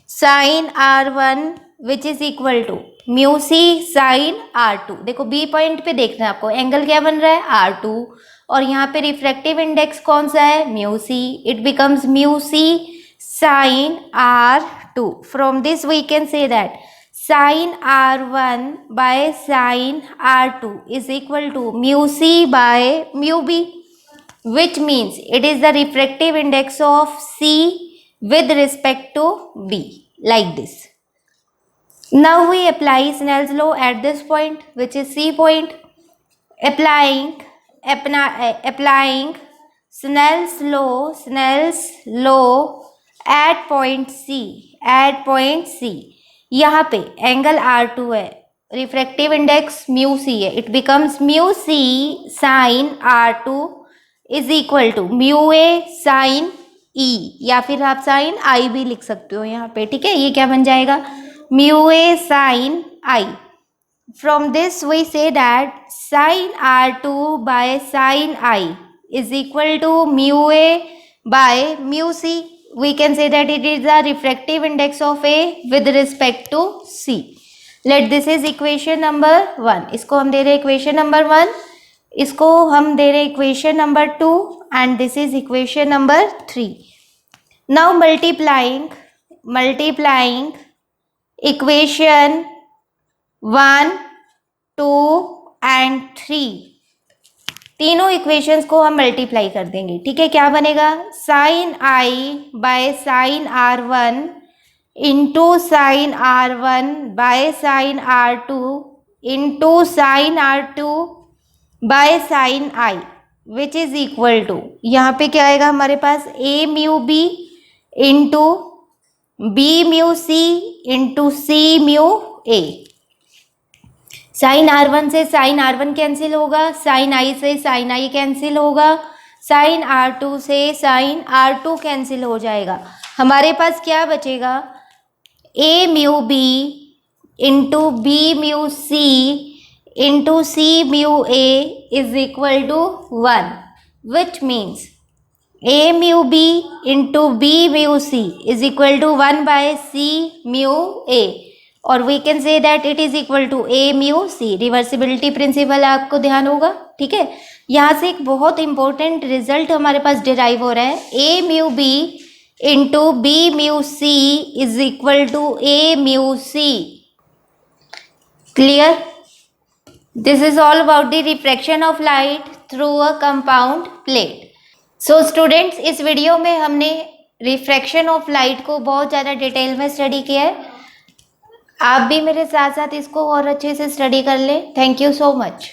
sine R1 which is equal to mu C sine R2। देखो बी पॉइंट पे देखना है आपको, एंगल क्या बन रहा है, R2, और यहाँ पे रिफ्रैक्टिव इंडेक्स कौन सा है, mu C, it becomes mu C sine R2। From this we can say that sine R1 by sine R2 is equal to mu C by mu B, which means it is the refractive index of C with respect to B, like this. Now we apply Snell's law at this point, which is C point. Applying Snell's law at point C। यहाँ पे angle R2 है, refractive index mu C है, it becomes mu C sine R2 is equal to mu A sine E, या फिर आप sign आई भी लिख सकते हो यहाँ पे। ठीक है, ये क्या बन जाएगा, mu A sine I. From this we say that sine R2 by sine I is equal to mu A by mu C. We can say that it is the refractive index of A with respect to C. Let this is equation number 1, इसको हम दे रहे हैं equation number 1, इसको हम दे रहे हैं equation number 2 and this is equation number 3. Now multiplying equation 1, 2 and 3, तीनों equations को हम मल्टीप्लाई कर देंगे। ठीक है, क्या बनेगा, sine I by sine R1 into sine R1 by sine R2 into sine R2 by sine i which is equal to, यहाँ पे क्या आएगा हमारे पास, A mu B into B mu C into C mu A. Sine R1 से sine R1 cancel होगा, sine i से sine i cancel होगा, साइन R2 से साइन R2 कैंसिल हो जाएगा। हमारे पास क्या बचेगा, A mu B into B mu C into C mu A is equal to 1, which means A mu B into B mu C is equal to 1 by C mu A, और we can say that it is equal to A mu C. Reversibility principle आपको ध्यान होगा। ठीक है, यहाँ से एक बहुत इंपॉर्टेंट रिजल्ट हमारे पास डिराइव हो रहा है, A mu B into B mu C is equal to A mu C. Clear? This is all about the refraction of light through a compound plate. So students, इस video में हमने refraction of light को बहुत ज़्यादा detail में study किया है। आप भी मेरे साथ साथ इसको और अच्छे से स्टडी कर लें। Thank you so much.